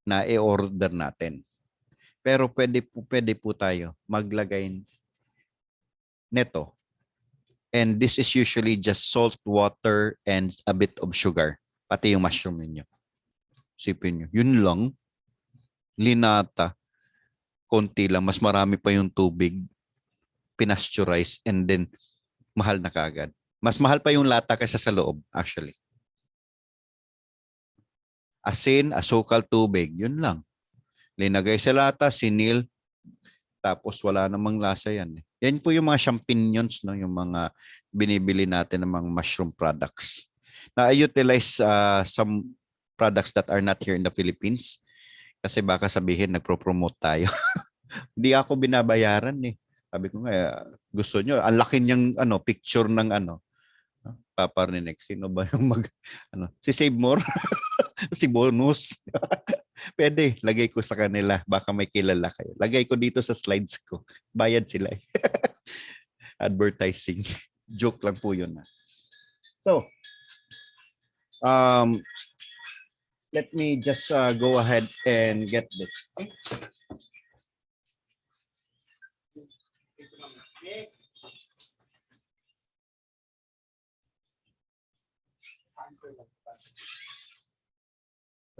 na i-order natin. Pero pwede po tayo maglagay neto. And this is usually just salt, water, and a bit of sugar. Pati yung mushroom ninyo. Sipin nyo. Yun lang. Linata. Konti lang. Mas marami pa yung tubig. Pinasteurize. And then, mahal na kagad. Mas mahal pa yung lata kaysa sa loob, actually. Asin, asukal, tubig, yun lang. Linagay sa lata, sinil, tapos wala namang lasa yan. Yan po yung mga champignons, no? Yung mga binibili natin ng mga mushroom products. Na I utilize some products that are not here in the Philippines kasi baka sabihin nagpro-promote tayo. Hindi ako binabayaran eh. Sabi ko nga, gusto nyo, ang laki niyang picture ng paparinig. Sino ba yung si Save More? Si Bonus? Pwede, lagay ko sa kanila. Baka may kilala kayo. Lagay ko dito sa slides ko. Bayad sila eh. Advertising. Joke lang po yun. So, let me just go ahead and get this.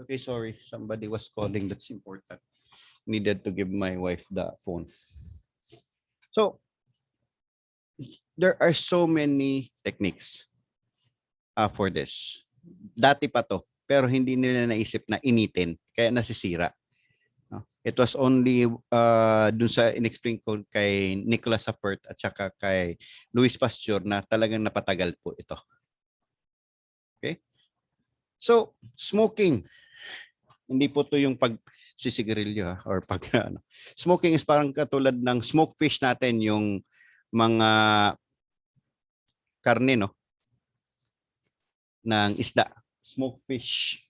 Okay, sorry. Somebody was calling. That's important. Needed to give my wife the phone. So, there are so many techniques for this. Dati pa to, pero hindi nila naisip na initin, kaya nasisira. It was only dun sa in-explain ko kay Nicholas Sapert at saka kay Luis Pasteur na talagang napatagal po ito. Okay? So, smoking. Hindi po to yung pagsisigarilyo or pag Smoking is parang katulad ng smoke fish natin, yung mga karne no ng isda, smoke fish.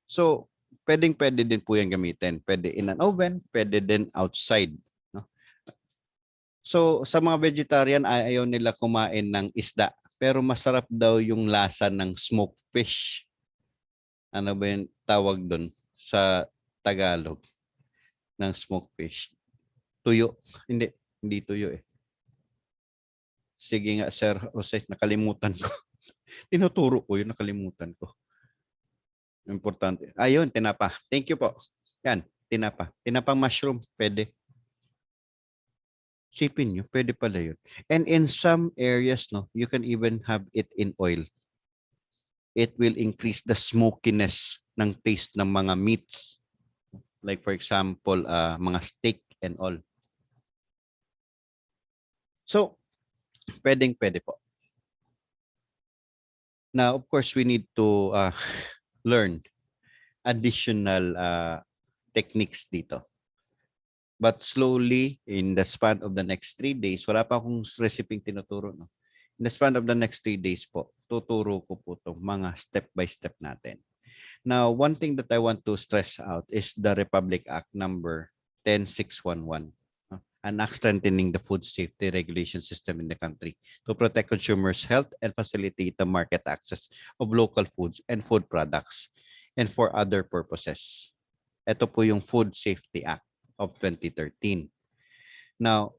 So, pwede din po yan gamitin. Pwede in an oven, pwede din outside. No? So, sa mga vegetarian, ayaw nila kumain ng isda. Pero masarap daw yung lasa ng smoke fish. Ano ba yung tawag doon sa Tagalog ng smoke fish? Tuyo. Hindi tuyo eh. Sige nga, Sir Jose, nakalimutan ko. Tinuturo ko yun, nakalimutan ko. Importante. Ayun, tinapa. Thank you po. Yan, tinapa. Tinapang mushroom, pwede. Sipin nyo, pwede pala yun. And in some areas, no, you can even have it in oil. It will increase the smokiness ng taste ng mga meats. Like for example, mga steak and all. So, pwede po. Now, of course, we need to learn additional techniques dito. But slowly, in the span of the next 3 days, wala pa akong recipe tinuturo. No? In the span of the next 3 days po, tuturo ko po itong mga step by step natin. Now, one thing that I want to stress out is the Republic Act number 10611. An act strengthening the food safety regulation system in the country to protect consumers' health and facilitate the market access of local foods and food products and for other purposes. Ito po yung Food Safety Act of 2013. Now,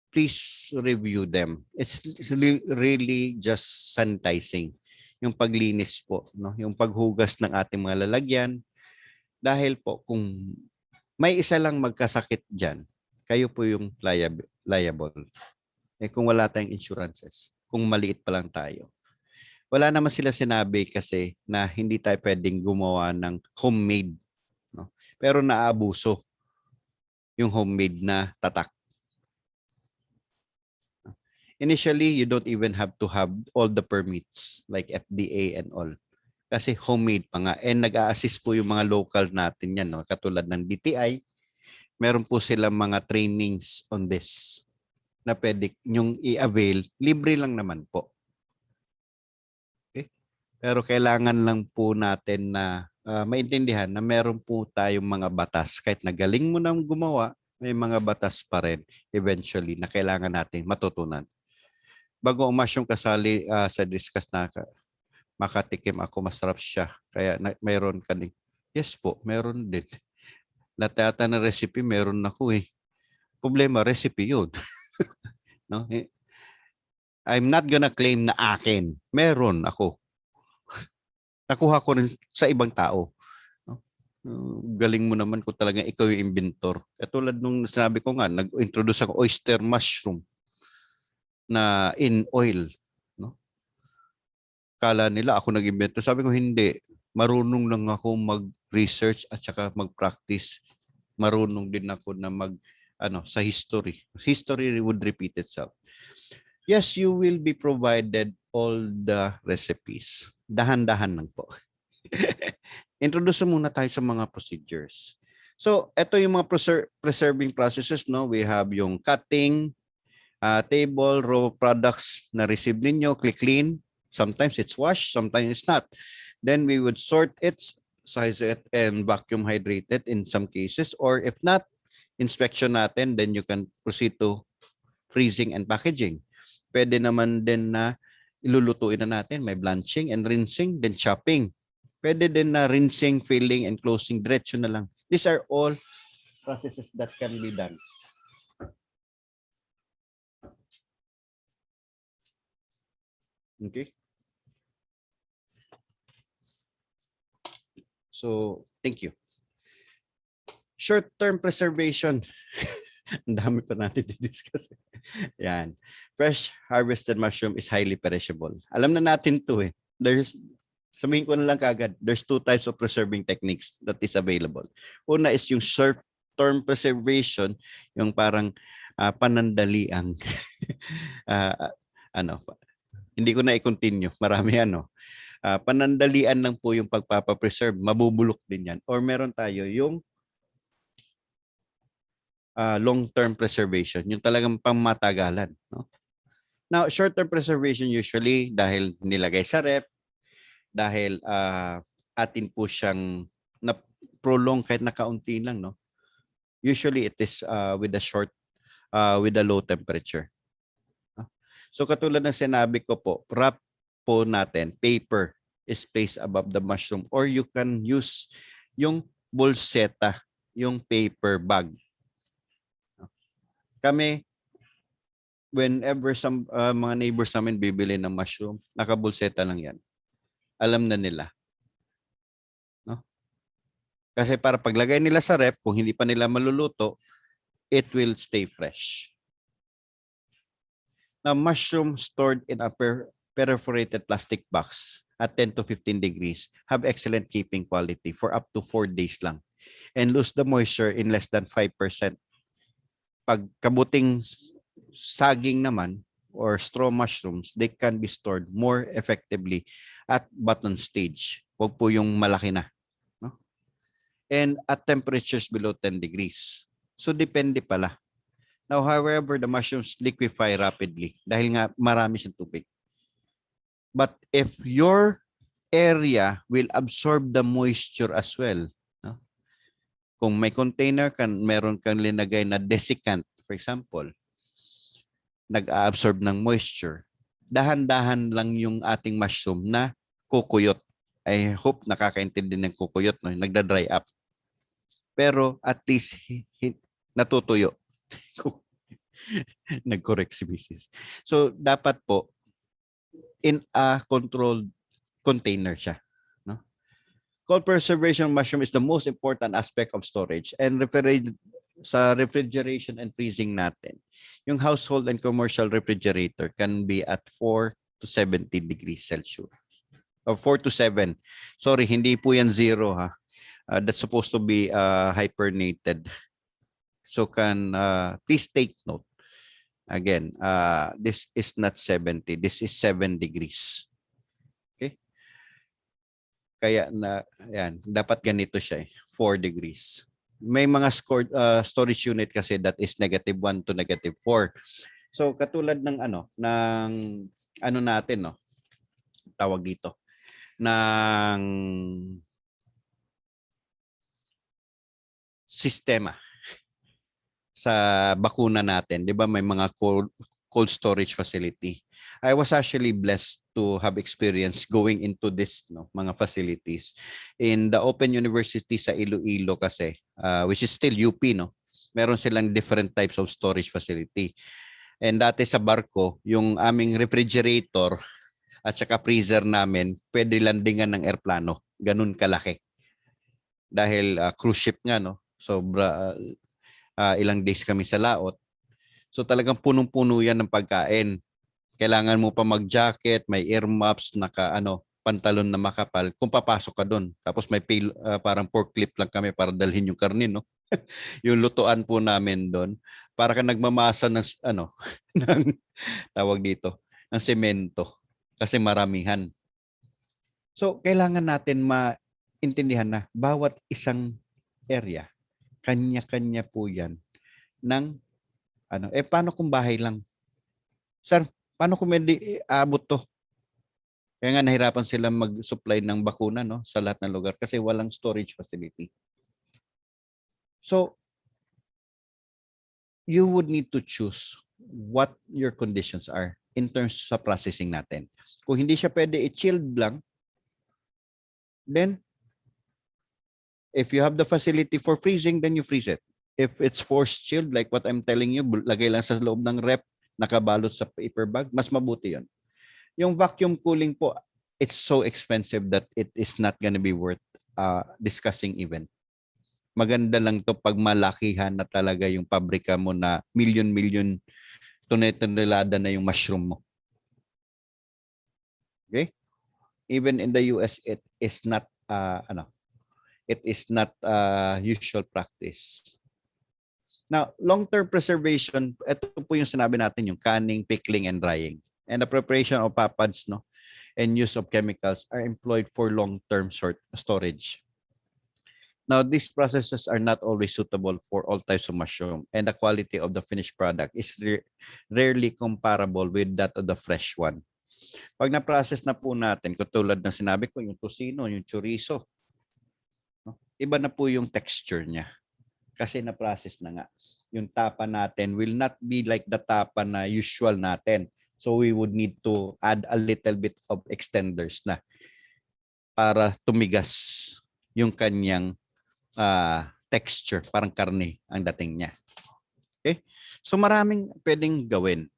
please review them. It's really just sanitizing. Yung paglinis po, no? Yung paghugas ng ating mga lalagyan. Dahil po kung may isa lang magkasakit dyan, kayo po yung liable. Kung wala tayong insurances, kung maliit pa lang tayo. Wala naman sila sinabi kasi na hindi tayo pwedeng gumawa ng homemade. No? Pero naabuso yung homemade na tatak. Initially, you don't even have to have all the permits like FDA and all. Kasi homemade pa nga. And nag-a-assist po yung mga local natin yan. No? Katulad ng DTI, meron po silang mga trainings on this na pwede nyong i-avail. Libre lang naman po. Okay? Pero kailangan lang po natin na maintindihan na meron po tayong mga batas. Kahit nagaling mo nang gumawa, may mga batas pa rin eventually na kailangan natin matutunan. Bago umas yung kasali sa discuss na makatikim ako, masarap siya. Kaya mayroon ka din. Yes po, meron din. Latata na recipe, meron ako eh. Problema, recipe yun. No? I'm not gonna claim na akin. Meron ako. Nakuha ko rin sa ibang tao. No? Galing mo naman kung talagang ikaw yung inventor. Katulad nung sinabi ko nga, nag-introduce ako oyster mushroom. na in oil, no? Kala nila ako nag-invento. Sabi ko hindi. Marunong lang ako mag-research at saka mag-practice. Marunong din ako na sa history. History would repeat itself. Yes, you will be provided all the recipes. Dahan-dahan lang po. Introduce muna tayo sa mga procedures. So, ito yung mga preserving processes, no? We have yung cutting, table, raw products na receive ninyo, click clean. Sometimes it's washed, sometimes it's not. Then we would sort it, size it, and vacuum hydrate it in some cases. Or if not, inspection natin, then you can proceed to freezing and packaging. Pwede naman din na ilulutuin na natin. May blanching and rinsing, then chopping. Pwede din na rinsing, filling, and closing. Diretso na lang. These are all processes that can be done. Okay. So, thank you. Short-term preservation. Ang dami pa natin i-discuss. Yan. Fresh harvested mushroom is highly perishable. Alam na natin to eh. Sabihin ko na lang kagad, there's two types of preserving techniques that is available. Una is yung short-term preservation, yung parang panandaliang hindi ko na i-continue. Marami panandalian lang po yung pagpapapreserve. Mabubulok din yan. Or meron tayo yung long-term preservation. Yung talagang pangmatagalan. No? Now, short-term preservation usually dahil nilagay sa rep, dahil atin po siyang na-prolong kahit nakaunti lang. No? Usually it is with a low temperature. So katulad ng sinabi ko po, wrap po natin, paper is placed above the mushroom or you can use yung bolseta, yung paper bag. Kami, whenever mga neighbors namin bibili ng mushroom, nakabolseta lang yan. Alam na nila. No? Kasi para paglagay nila sa rep, kung hindi pa nila maluluto, it will stay fresh. Now, mushroom stored in a perforated plastic box at 10 to 15 degrees have excellent keeping quality for up to 4 days lang and lose the moisture in less than 5%. Pag kabuting saging naman or straw mushrooms, they can be stored more effectively at button stage. Huwag po yung malaki na. No? And at temperatures below 10 degrees. So depende pala. Now, however, the mushrooms liquefy rapidly dahil nga marami siyang tubig. But if your area will absorb the moisture as well, no? Kung may container, meron kang linagay na desiccant, for example, nag-absorb ng moisture, dahan-dahan lang yung ating mushroom na kukuyot. I hope nakakaintindi ng kukuyot, no? Nagda-dry up. Pero at least natutuyo. Nag-correct si Mrs. So, dapat po, in a controlled container siya. No? Cold preservation mushroom is the most important aspect of storage and sa refrigeration and freezing natin. Yung household and commercial refrigerator can be at 4 to 70 degrees Celsius. Or 4 to 7. Sorry, hindi po yan 0 ha. That's supposed to be hypernated. So please take note. Again, this is not 70. This is 7 degrees. Okay? Kaya yan, dapat ganito siya 4 degrees. May mga storage unit kasi that is -1 to -4. So katulad ng natin, no? Tawag dito. Ng sistema sa bakuna natin, 'di ba? May mga cold storage facility. I was actually blessed to have experience going into this mga facilities in the Open University sa Iloilo kasi, which is still UP, no. Meron silang different types of storage facility. And dati sa barko, yung aming refrigerator at saka freezer namin, pwede landingan ng eroplano. Ganun kalaki. Dahil cruise ship nga, no. Sobra ilang days kami sa laot. So talagang punong-puno yan ng pagkain. Kailangan mo pa mag-jacket, may earmuffs, pantalon na makapal kung papasok ka doon. Tapos may parang forklift lang kami para dalhin yung karne, no? Yung lutuan po namin doon para ka nagmamasa ng ng tawag dito, ng semento kasi maramihan. So kailangan natin maintindihan na bawat isang area kanya-kanya po 'yan ng paano kung bahay lang? Sir, paano kung hindi abot to? Kaya nga nahirapan sila mag-supply ng bakuna, no, sa lahat ng lugar kasi walang storage facility. So, you would need to choose what your conditions are in terms sa processing natin. Kung hindi siya pwede i-chilled lang, then if you have the facility for freezing, then you freeze it. If it's forced chilled, like what I'm telling you, lagay lang sa loob ng rep, nakabalot sa paper bag, mas mabuti yon. Yung vacuum cooling po, it's so expensive that it is not gonna be worth discussing even. Maganda lang to pag malakihan na talaga yung pabrika mo na million tonelada na yung mushroom mo. Okay? Even in the US, it is not usual practice. Now, long-term preservation, ito po yung sinabi natin, yung canning, pickling, and drying. And the preparation of papads, no, and use of chemicals are employed for long-term storage. Now, these processes are not always suitable for all types of mushroom, and the quality of the finished product is rarely comparable with that of the fresh one. Pag na-process na po natin, katulad ng sinabi ko, yung tocino, yung chorizo, no, iba na po yung texture niya. Kasi na-process na nga. Yung tapa natin will not be like the tapa na usual natin. So we would need to add a little bit of extenders na para tumigas yung kanyang texture. Parang karne ang dating niya. Okay? So maraming pwedeng gawin.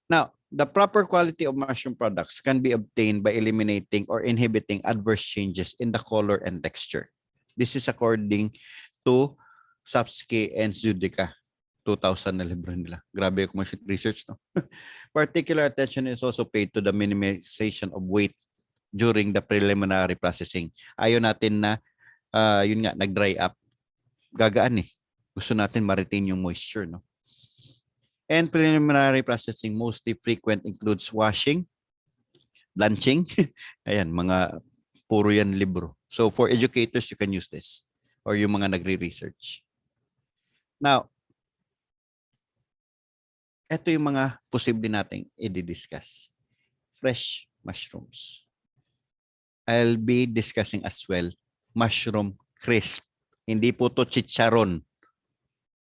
Now, the proper quality of mushroom products can be obtained by eliminating or inhibiting adverse changes in the color and texture. This is according to Sapsky and Zudica, 2000 na libro nila. Grabe yung research, no? Particular attention is also paid to the minimization of weight during the preliminary processing. Ayaw natin na, yun nga, nag-dry up. Gagaan eh. Gusto natin ma-retain yung moisture, no? And preliminary processing mostly frequent includes washing, blanching. Ayan, puro yan libro. So for educators, you can use this or yung mga nagre-research. Now, ito yung mga posible nating i-discuss. Fresh mushrooms. I'll be discussing as well mushroom crisp. Hindi po to chicharon.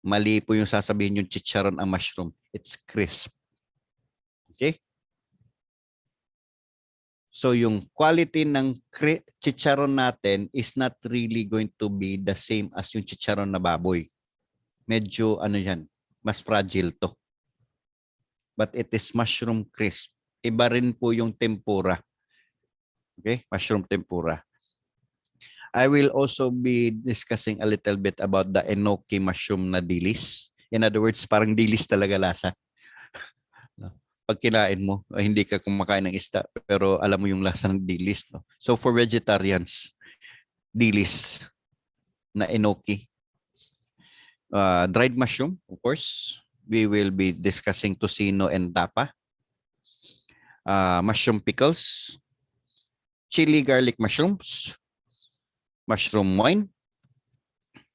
Mali po yung sasabihin yung chicharon ang mushroom. It's crisp. Okay? So yung quality ng chicharon natin is not really going to be the same as yung chicharon na baboy. Medyo yan, mas fragile to. But it is mushroom crisp. Iba rin po yung tempura. Okay? Mushroom tempura. I will also be discussing a little bit about the enoki mushroom na dilis. In other words, parang dilis talaga lasa. Pag kinain mo, hindi ka kumakain ng isda, pero alam mo yung lasa ng dilis. No? So for vegetarians, dilis na enoki. Dried mushroom, of course. We will be discussing tocino and tapa. Mushroom pickles. Chili garlic mushrooms. Mushroom wine.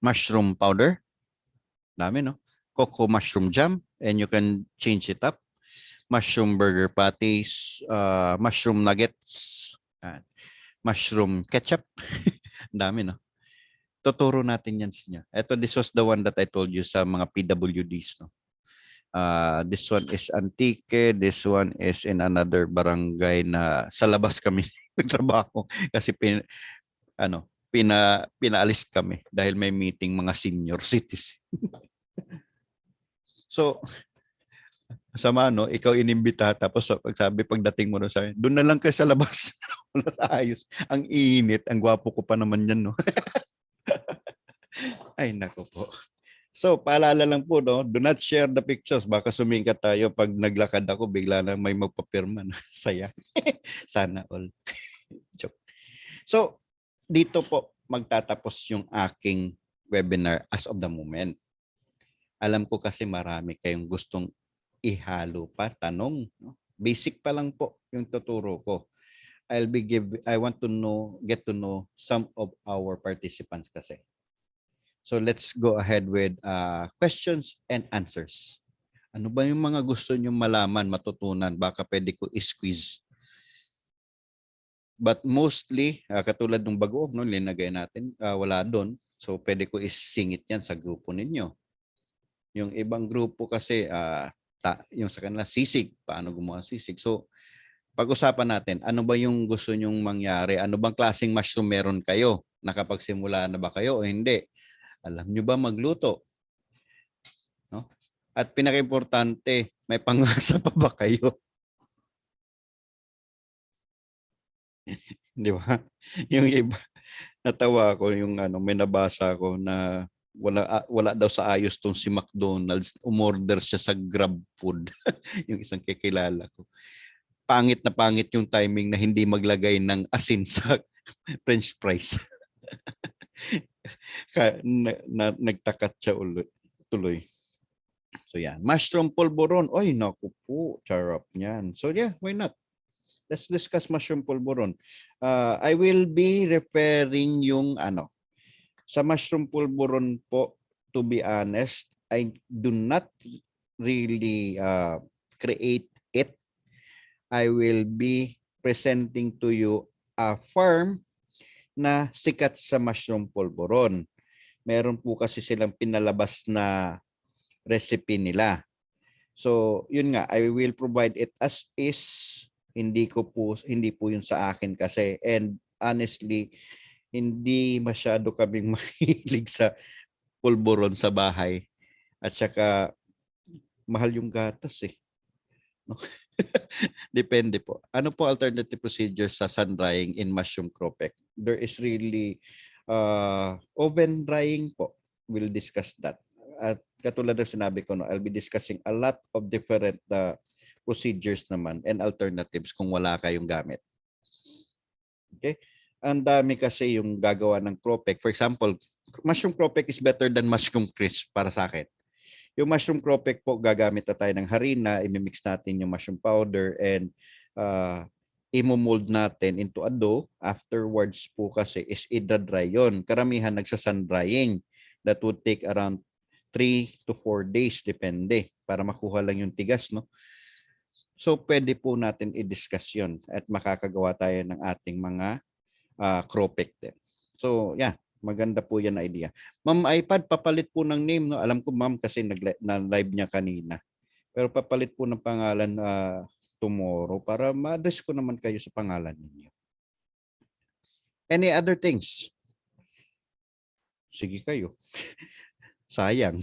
Mushroom powder. Dami, no? Cocoa mushroom jam. And you can change it up. Mushroom burger patties. Mushroom nuggets. Mushroom ketchup. Dami, no? Tuturo natin yan sa inyo. This was the one that I told you sa mga PWDs, no? This one is Antique. This one is in another barangay na sa labas kami nagtrabaho kasi pinaalis kami dahil may meeting mga senior citizens. So, sama, no? Ikaw inimbita tapos sabi pagdating mo sa akin, doon na lang kayo sa labas. Wala sa ayos. Ang init. Ang gwapo ko pa naman yan, no? Ay, nako po. So, paalala lang po, no? Do not share the pictures. Baka sumikat tayo pag naglakad ako, bigla na may magpapirma. Saya. Sana all. Joke. So, dito po magtatapos yung aking webinar as of the moment. Alam ko kasi marami kayong gustong ihalo pa, tanong. No? Basic pa lang po yung tuturo ko. I want to get to know some of our participants kasi. So let's go ahead with questions and answers. Ano ba yung mga gusto nyo malaman, matutunan? Baka pwede ko i-squeeze. But mostly, katulad ng bagoong, no, linagay natin, wala doon. So pwede ko isingit yan sa grupo ninyo. Yung ibang grupo kasi, yung sa kanila, sisig. Paano gumawa ng sisig? So pag-usapan natin, ano ba yung gusto nyong mangyari? Ano bang klaseng mushroom meron kayo? Nakapagsimula na ba kayo o hindi? Alam nyo ba magluto? No? At pinaka-importante, may pangasa pa ba kayo? Di ba? Yung iba, natawa ko yung may nabasa ko na wala daw sa ayos tong si McDonald's, umorder siya sa Grab food. Yung isang kikilala ko. Pangit na pangit yung timing na hindi maglagay ng asin sa French fries. Nagtakat siya tuloy. So yan, mushroom polvoron. Oy, naku po, charap niyan. So yeah, why not? Let's discuss mushroom polvoron. I will be referring yung sa mushroom polvoron po, to be honest, I do not really create it. I will be presenting to you a farm na sikat sa mushroom polvoron. Meron po kasi silang pinalabas na recipe nila. So, yun nga, I will provide it as is. Hindi po yun sa akin kasi, and honestly, hindi masyado kaming mahilig sa pulburon sa bahay. At saka mahal yung gatas eh. Depende po. Ano po alternative procedures sa sun drying in mushroom cropek? There is really oven drying po. We'll discuss that. At katulad ng sinabi ko, no, I'll be discussing a lot of different procedures naman and alternatives kung wala kayong gamit. Okay? Ang dami kasi yung gagawa ng cropek. For example, mushroom cropek is better than mushroom crisp para sa akin. Yung mushroom cropek po, gagamit na tayo ng harina, imimix natin yung mushroom powder and imo-mold natin into a dough. Afterwards po kasi is i-dry yon. Karamihan nagsa-sun drying. That would take around 3 to 4 days, depende, para makuha lang yung tigas, no? So, pwede po natin i-discuss yun at makakagawa tayo ng ating mga cropek din. So, yeah. Maganda po yan na idea. Ma'am iPad, papalit po ng name. No? Alam ko ma'am kasi na-live niya kanina. Pero papalit po ng pangalan tomorrow para ma-address ko naman kayo sa pangalan ninyo. Any other things? Sige kayo. Sayang.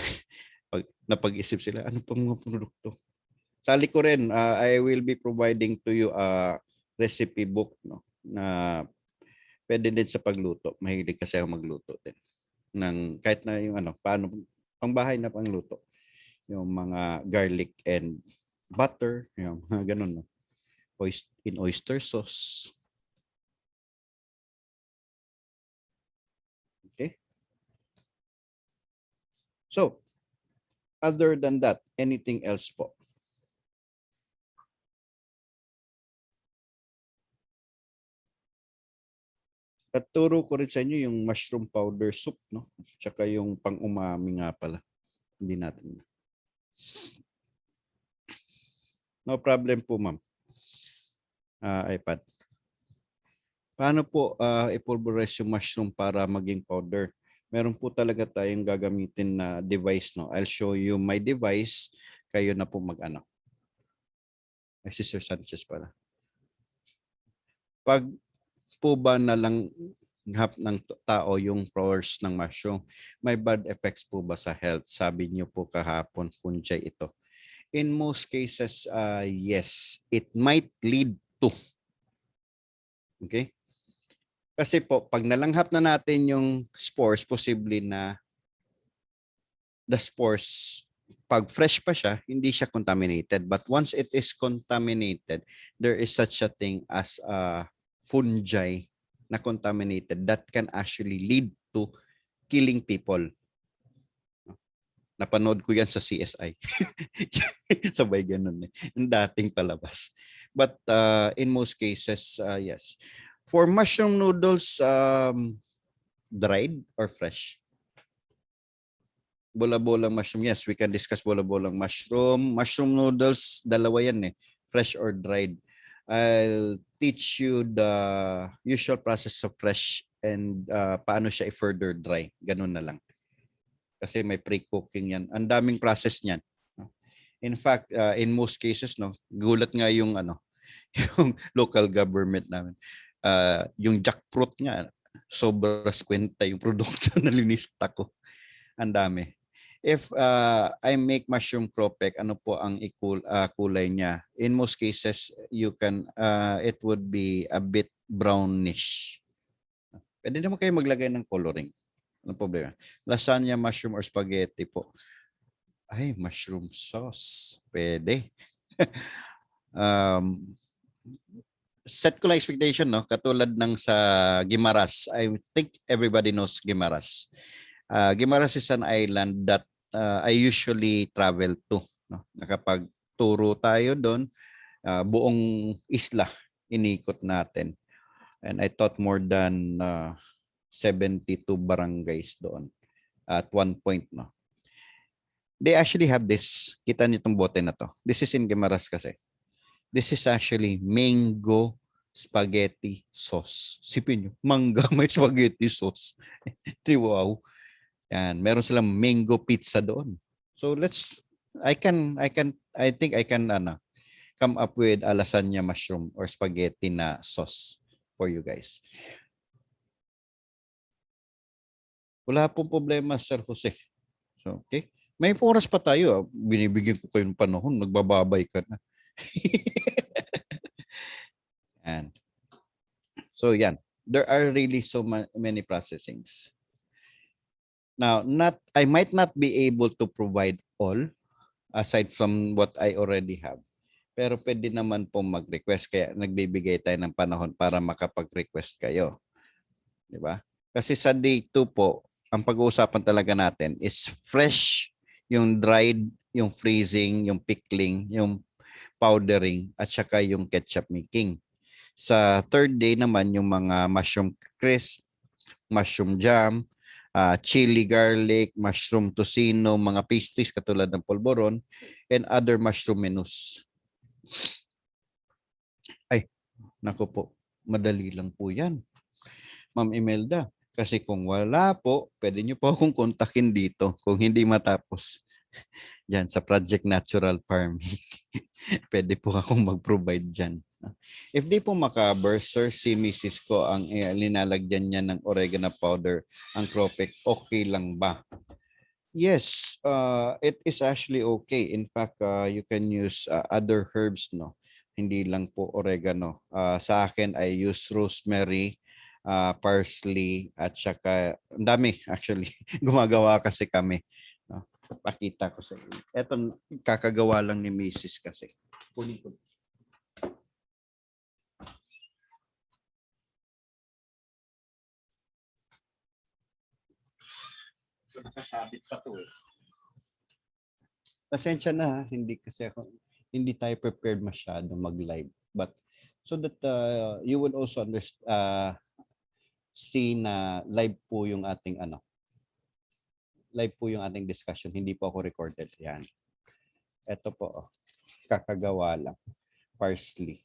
Pag napag-isip sila, ano pang mga produkto? Sali ko rin, I will be providing to you a recipe book, no, na pwede din sa pagluto. Mahilig kasi ako magluto din. Kahit na yung paano, pangbahay na pangluto. Yung mga garlic and butter, yung mga ganun. No? In oyster sauce. Okay? So, other than that, anything else po? At turo ko rin sa inyo yung mushroom powder soup, no? Tsaka yung pang-umami nga pala. Hindi natin. No problem po, ma'am. iPad. Paano po i-pulverize yung mushroom para maging powder? Meron po talaga tayong gagamitin na device, no? I'll show you my device. Kayo na po mag-ano. Ay, si Sir Sanchez pala. Pag po ba nalanghap ng tao yung flowers ng mushroom, may bad effects po ba sa health? Sabi niyo po kahapon, fungi ito. In most cases, yes. It might lead to. Okay? Kasi po, pag nalanghap na natin yung spores, posible na the spores, pag fresh pa siya, hindi siya contaminated. But once it is contaminated, there is such a thing as a fungi na contaminated that can actually lead to killing people. Napanood ko yan sa CSI. Sabay ganun eh. Yung dating palabas. But in most cases, yes. For mushroom noodles, dried or fresh? Bola-bolang mushroom. Yes, we can discuss bola-bolang mushroom. Mushroom noodles, dalawa yan eh. Fresh or dried. I'll teach you the usual process of fresh and paano siya i-further dry. Ganun na lang. Kasi may pre-cooking yan. Ang daming process niyan. In fact, in most cases, no, gulat nga yung yung local government namin. Yung jackfruit nga, sobra kwenta yung produkto na linista ko. Ang dami. If I make mushroom cropek, ano po ang kulay niya? In most cases, you can it would be a bit brownish. Pwede naman kayo maglagay ng coloring. Ano problema? Lasagna, mushroom, or spaghetti po. Ay, mushroom sauce. Pwede. Set ko lang expectation, no? Katulad ng sa Guimaras. I think everybody knows Guimaras. Guimaras is an island that I usually travel to. No? Nakapagturo tayo doon, buong isla inikot natin. And I taught more than 72 barangays doon at one point. No? They actually have this. Kita niyo itong bote na to. This is in Guimaras kasi. This is actually mango spaghetti sauce. Sipin nyo, mangga may spaghetti sauce. Wow. Yan, meron silang mango pizza doon. So I think I can come up with a lasagna mushroom or spaghetti na sauce for you guys. Wala pong problema, Sir Jose. So, okay. May oras pa tayo. Binibigyan ko kayo ng panahon. Nagbababay ka na. And so, yan. There are really so many processings. Now, I might not be able to provide all aside from what I already have. Pero pwede naman pong mag-request. Kaya nagbibigay tayo ng panahon para makapag-request kayo. Di ba? Kasi sa day 2 po, ang pag-uusapan talaga natin is fresh, yung dried, yung freezing, yung pickling, yung powdering, at saka yung ketchup making. Sa third day naman, yung mga mushroom crisp, mushroom jam, chili garlic, mushroom tocino, mga pastries katulad ng polvoron, and other mushroom menus. Ay, naku po, madali lang po yan. Ma'am Imelda, kasi kung wala po, pwede nyo po akong kontakin dito kung hindi matapos. Diyan sa Project Natural Farming. Pwede po akong mag-provide dyan. If di po makaber, sir, si Mrs. ko ang linalagyan niya ng oregano powder, ang cropek, okay lang ba? Yes, it is actually okay. In fact, you can use other herbs, no? Hindi lang po oregano. Sa akin, I use rosemary, parsley, at saka, ang dami actually. Gumagawa kasi kami. No? Pakita ko sa inyo. Ito, kakagawa lang ni Mrs. kasi. Kunin ko. Nakasabit pa to eh. Pasensya na ha, hindi tayo prepared masyado mag-live. But so that you would also see na live po yung ating live po yung ating discussion, hindi po ako recorded. Yan. Ito po, kakagawa lang. Parsley.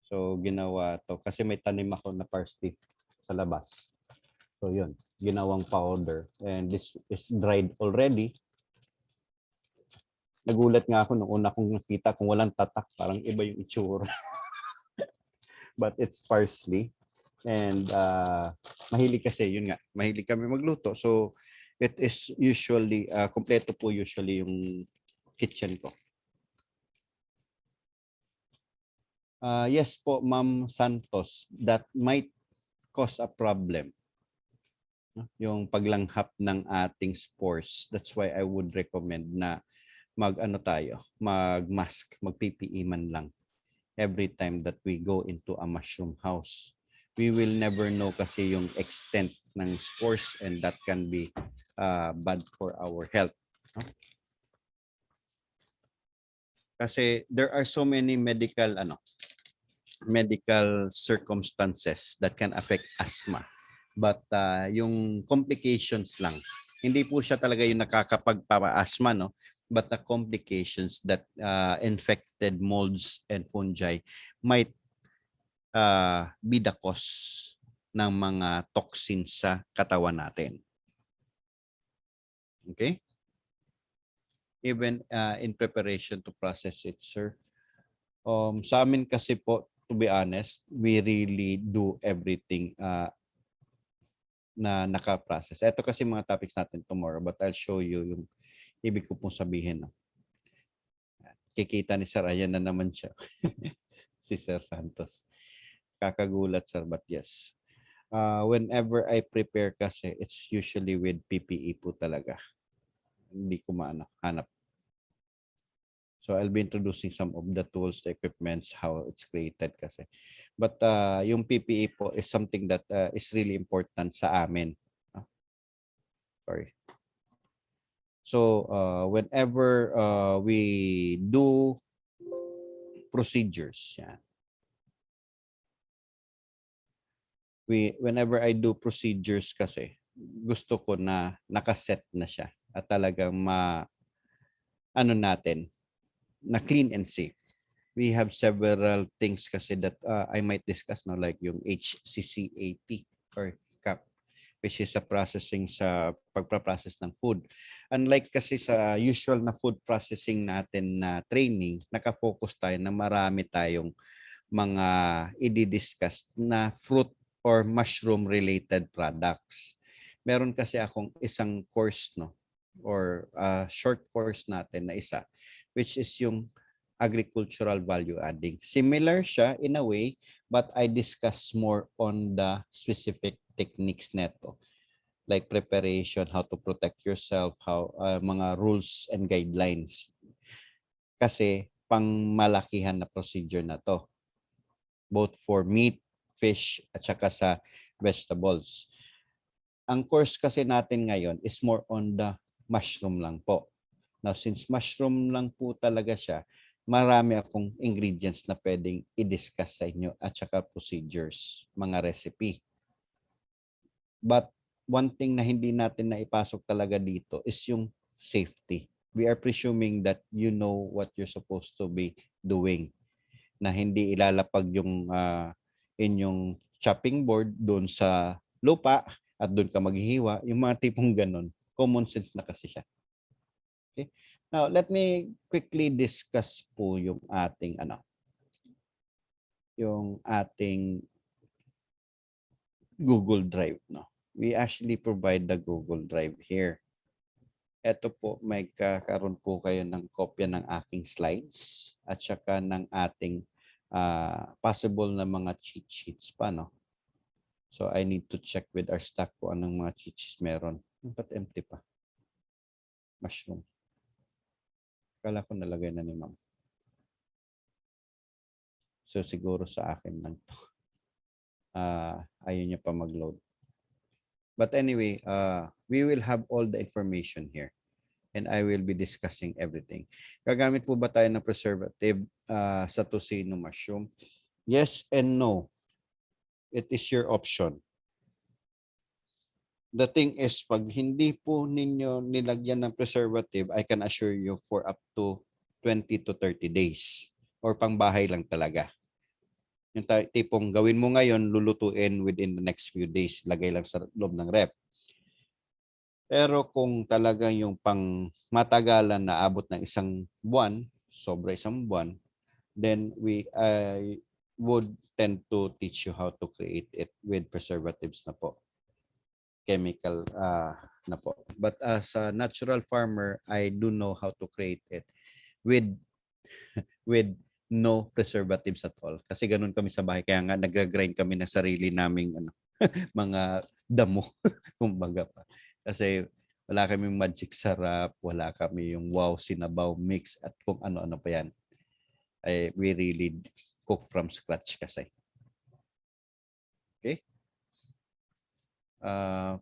So ginawa to kasi may tanim ako na parsley sa labas. So yun, ginawang powder. And this is dried already. Nagulat nga ako nung una kong nakita kung walang tatak, parang iba yung itsura. But it's parsley. And mahilig kasi, yun nga, mahilig kami magluto. So it is usually, kompleto po usually yung kitchen ko. Yes po, Ma'am Santos, that might cause a problem. no? Yung paglanghap ng ating spores. That's why I would recommend na mag-mask, mag-PPE man lang every time that we go into a mushroom house. We will never know kasi yung extent ng spores, and that can be bad for our health. No? Kasi there are so many medical circumstances that can affect asthma. But yung complications lang, hindi po siya talaga yung nakakapagpa-asthma, no? But the complications that infected molds and fungi might be the cause ng mga toxins sa katawan natin. Okay? Even in preparation to process it, sir. Sa amin kasi po, to be honest, we really do everything na naka-process. Ito kasi mga topics natin tomorrow, but I'll show you yung ibig ko pong sabihin. No? Kikita ni Sir, ayan na naman siya. Si Sir Santos. Kakagulat, sir, but yes. Whenever I prepare kasi, it's usually with PPE po talaga. Hindi ko hanap. So I'll be introducing some of the tools, the equipments, how it's created kasi. But yung PPE po is something that is really important sa amin. Sorry. So whenever we do procedures, yan. Whenever I do procedures kasi, gusto ko na nakaset na siya at talagang natin, na clean and safe. We have several things kasi that I might discuss now, like yung HCCAP or CAP, which is a processing sa pagpa-process ng food. Unlike kasi sa usual na food processing natin na training, nakafocus tayo na marami tayong mga i-discuss na fruit or mushroom related products. Meron kasi akong isang course, no, or short course natin na isa, which is yung agricultural value adding. Similar siya in a way, but I discuss more on the specific techniques neto, like preparation, how to protect yourself, how mga rules and guidelines. Kasi pangmalakihan na procedure na to, both for meat, fish, at saka sa vegetables. Ang course kasi natin ngayon is more on the mushroom lang po. Now, since mushroom lang po talaga siya, marami akong ingredients na pwedeng i-discuss sa inyo at saka procedures, mga recipe. But one thing na hindi natin naipasok talaga dito is yung safety. We are presuming that you know what you're supposed to be doing, na hindi ilalapag yung inyong chopping board doon sa lupa at doon ka maghihiwa, yung mga tipong ganun. Common sense na kasi siya. Okay? Now, let me quickly discuss po yung ating Google Drive, no. We actually provide the Google Drive here. Ito po, may kakaroon po kayo ng kopya ng aking slides at saka ng ating possible na mga cheat sheets pa, no. So I need to check with our staff kung anong mga cheat sheets meron. Ba't empty pa? Mushroom. Kala ko nalagay na ni ma'am. So siguro sa akin lang to. Ayun niya pa mag-load. But anyway, we will have all the information here. And I will be discussing everything. Gagamit po ba tayo ng preservative sa tocino mushroom? Yes and no. It is your option. The thing is, pag hindi po ninyo nilagyan ng preservative, I can assure you for up to 20 to 30 days. Or pangbahay lang talaga. Yung tipong gawin mo ngayon, lulutuin within the next few days. Lagay lang sa loob ng rep. Pero kung talagang yung pang matagalan na abot ng isang buwan, sobra isang buwan, then I would tend to teach you how to create it with preservatives na po. Chemical na po. But as a natural farmer, I do know how to create it with no preservatives at all. Kasi ganun kami sa bahay. Kaya nga nag-grind kami ng sarili naming mga damo, kumbaga pa. Kasi wala kaming magic sarap, wala kami yung wow sinabaw mix at kung ano-ano pa yan. We really cook from scratch kasi. Okay?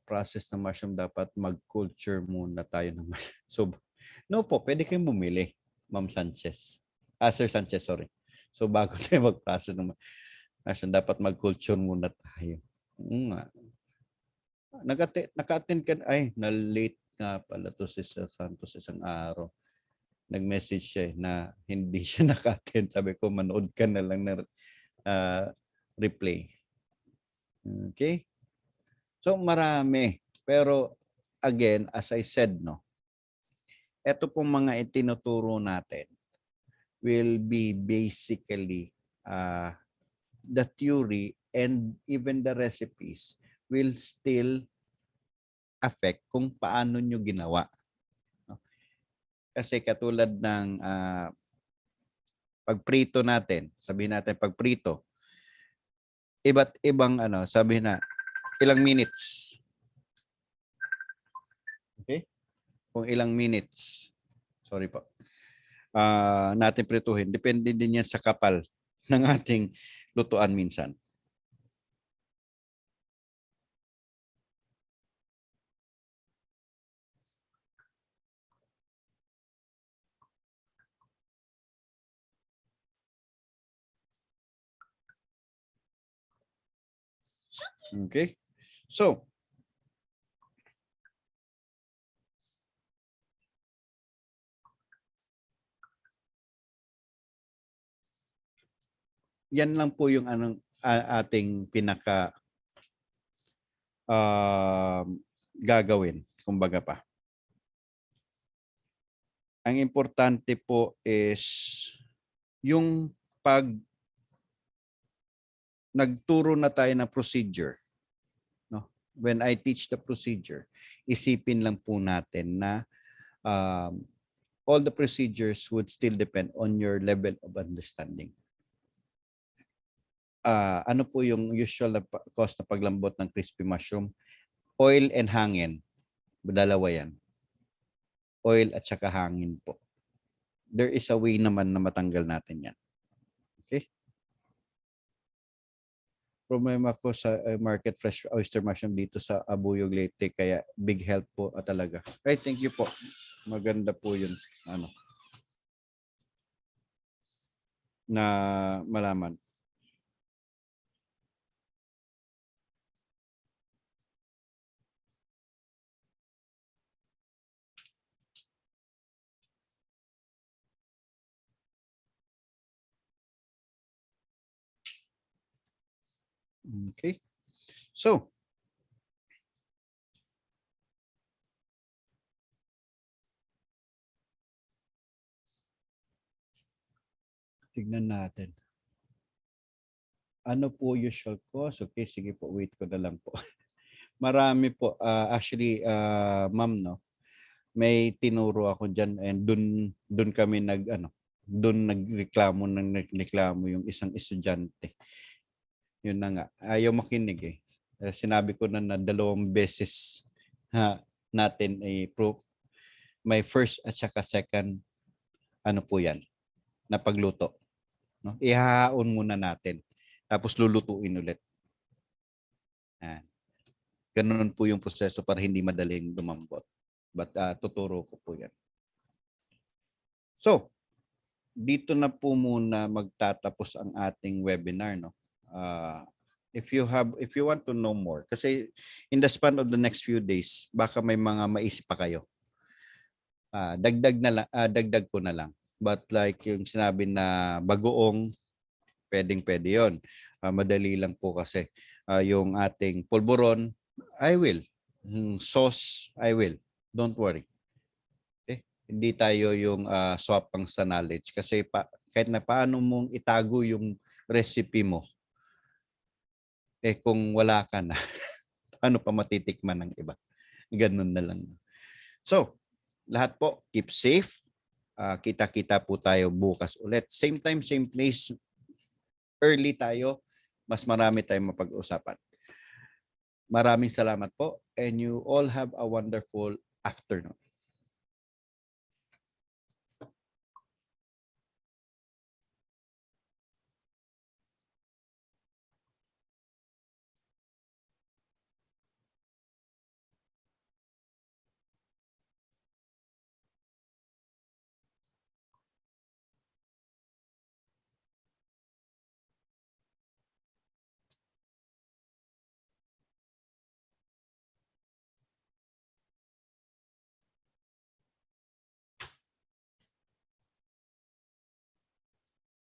Process ng mushroom, dapat mag-culture muna tayo ng mushroom. So, no po, pwede kayong bumili, Ma'am Sanchez. Sir Sanchez, sorry. So, bago tayo mag-process ng mushroom, dapat mag-culture muna tayo. Nga. Naka-attend ka, ay, na-late nga pala to si Sir Santos isang araw. Nag-message siya na hindi siya naka-attend. Sabi ko, manood ka na lang na replay. Okay? So marami. Pero again, as I said, no, ito pong mga itinuturo natin will be basically the theory, and even the recipes will still affect kung paano nyo ginawa. No? Kasi katulad ng pagprito natin, sabihin natin pagprito, iba't ibang sabihin na ilang minutes. Okay? Kung ilang minutes. Sorry po. Natin prituhin. Depende din yan sa kapal ng ating lutuan minsan. Okay? So, yan lang po yung ating pinaka gagawin, kumbaga pa. Ang importante po is yung pag nagturo na tayo ng procedure. No? When I teach the procedure, isipin lang po natin na all the procedures would still depend on your level of understanding. Ano po yung usual na cost na paglambot ng crispy mushroom? Oil and hangin. Dalawa yan. Oil at saka hangin po. There is a way naman na matanggal natin yan. Okay? Problema ko sa market fresh oyster mushroom dito sa Abuyog Leyte, kaya big help po talaga. Ay, thank you po. Maganda po yun. Na malaman. Okay. So, tignan natin. Ano po usual cost? Okay, sige po, wait ko na lang po. Marami po. Actually, ma'am, no, may tinuro ako dyan and dun kami dun nagreklamo yung isang estudyante. Yun na nga, ayaw makinig eh. Sinabi ko na 2 beses natin i-prove. May first at saka second, po yan, na pagluto. No? Ihahaon muna natin. Tapos lulutuin ulit. Ganun po yung proseso para hindi madaling lumambot. But tuturo ko po yan. So, dito na po muna magtatapos ang ating webinar, no. If you want to know more, kasi in the span of the next few days, baka may mga maisip pa kayo. Dagdag ko na lang. But like yung sinabi na bagoong, pwede yon. Madali lang po kasi yung ating pulburon, I will. Sauce, I will. Don't worry. Hindi tayo yung swapang sa knowledge kasi kahit na paano mong itago yung recipe mo, kung wala ka na, ano pa matitikman ng iba? Ganun na lang. So, lahat po, keep safe. Kita-kita po tayo bukas ulit. Same time, same place. Early tayo. Mas marami tayong mapag-usapan. Maraming salamat po and you all have a wonderful afternoon.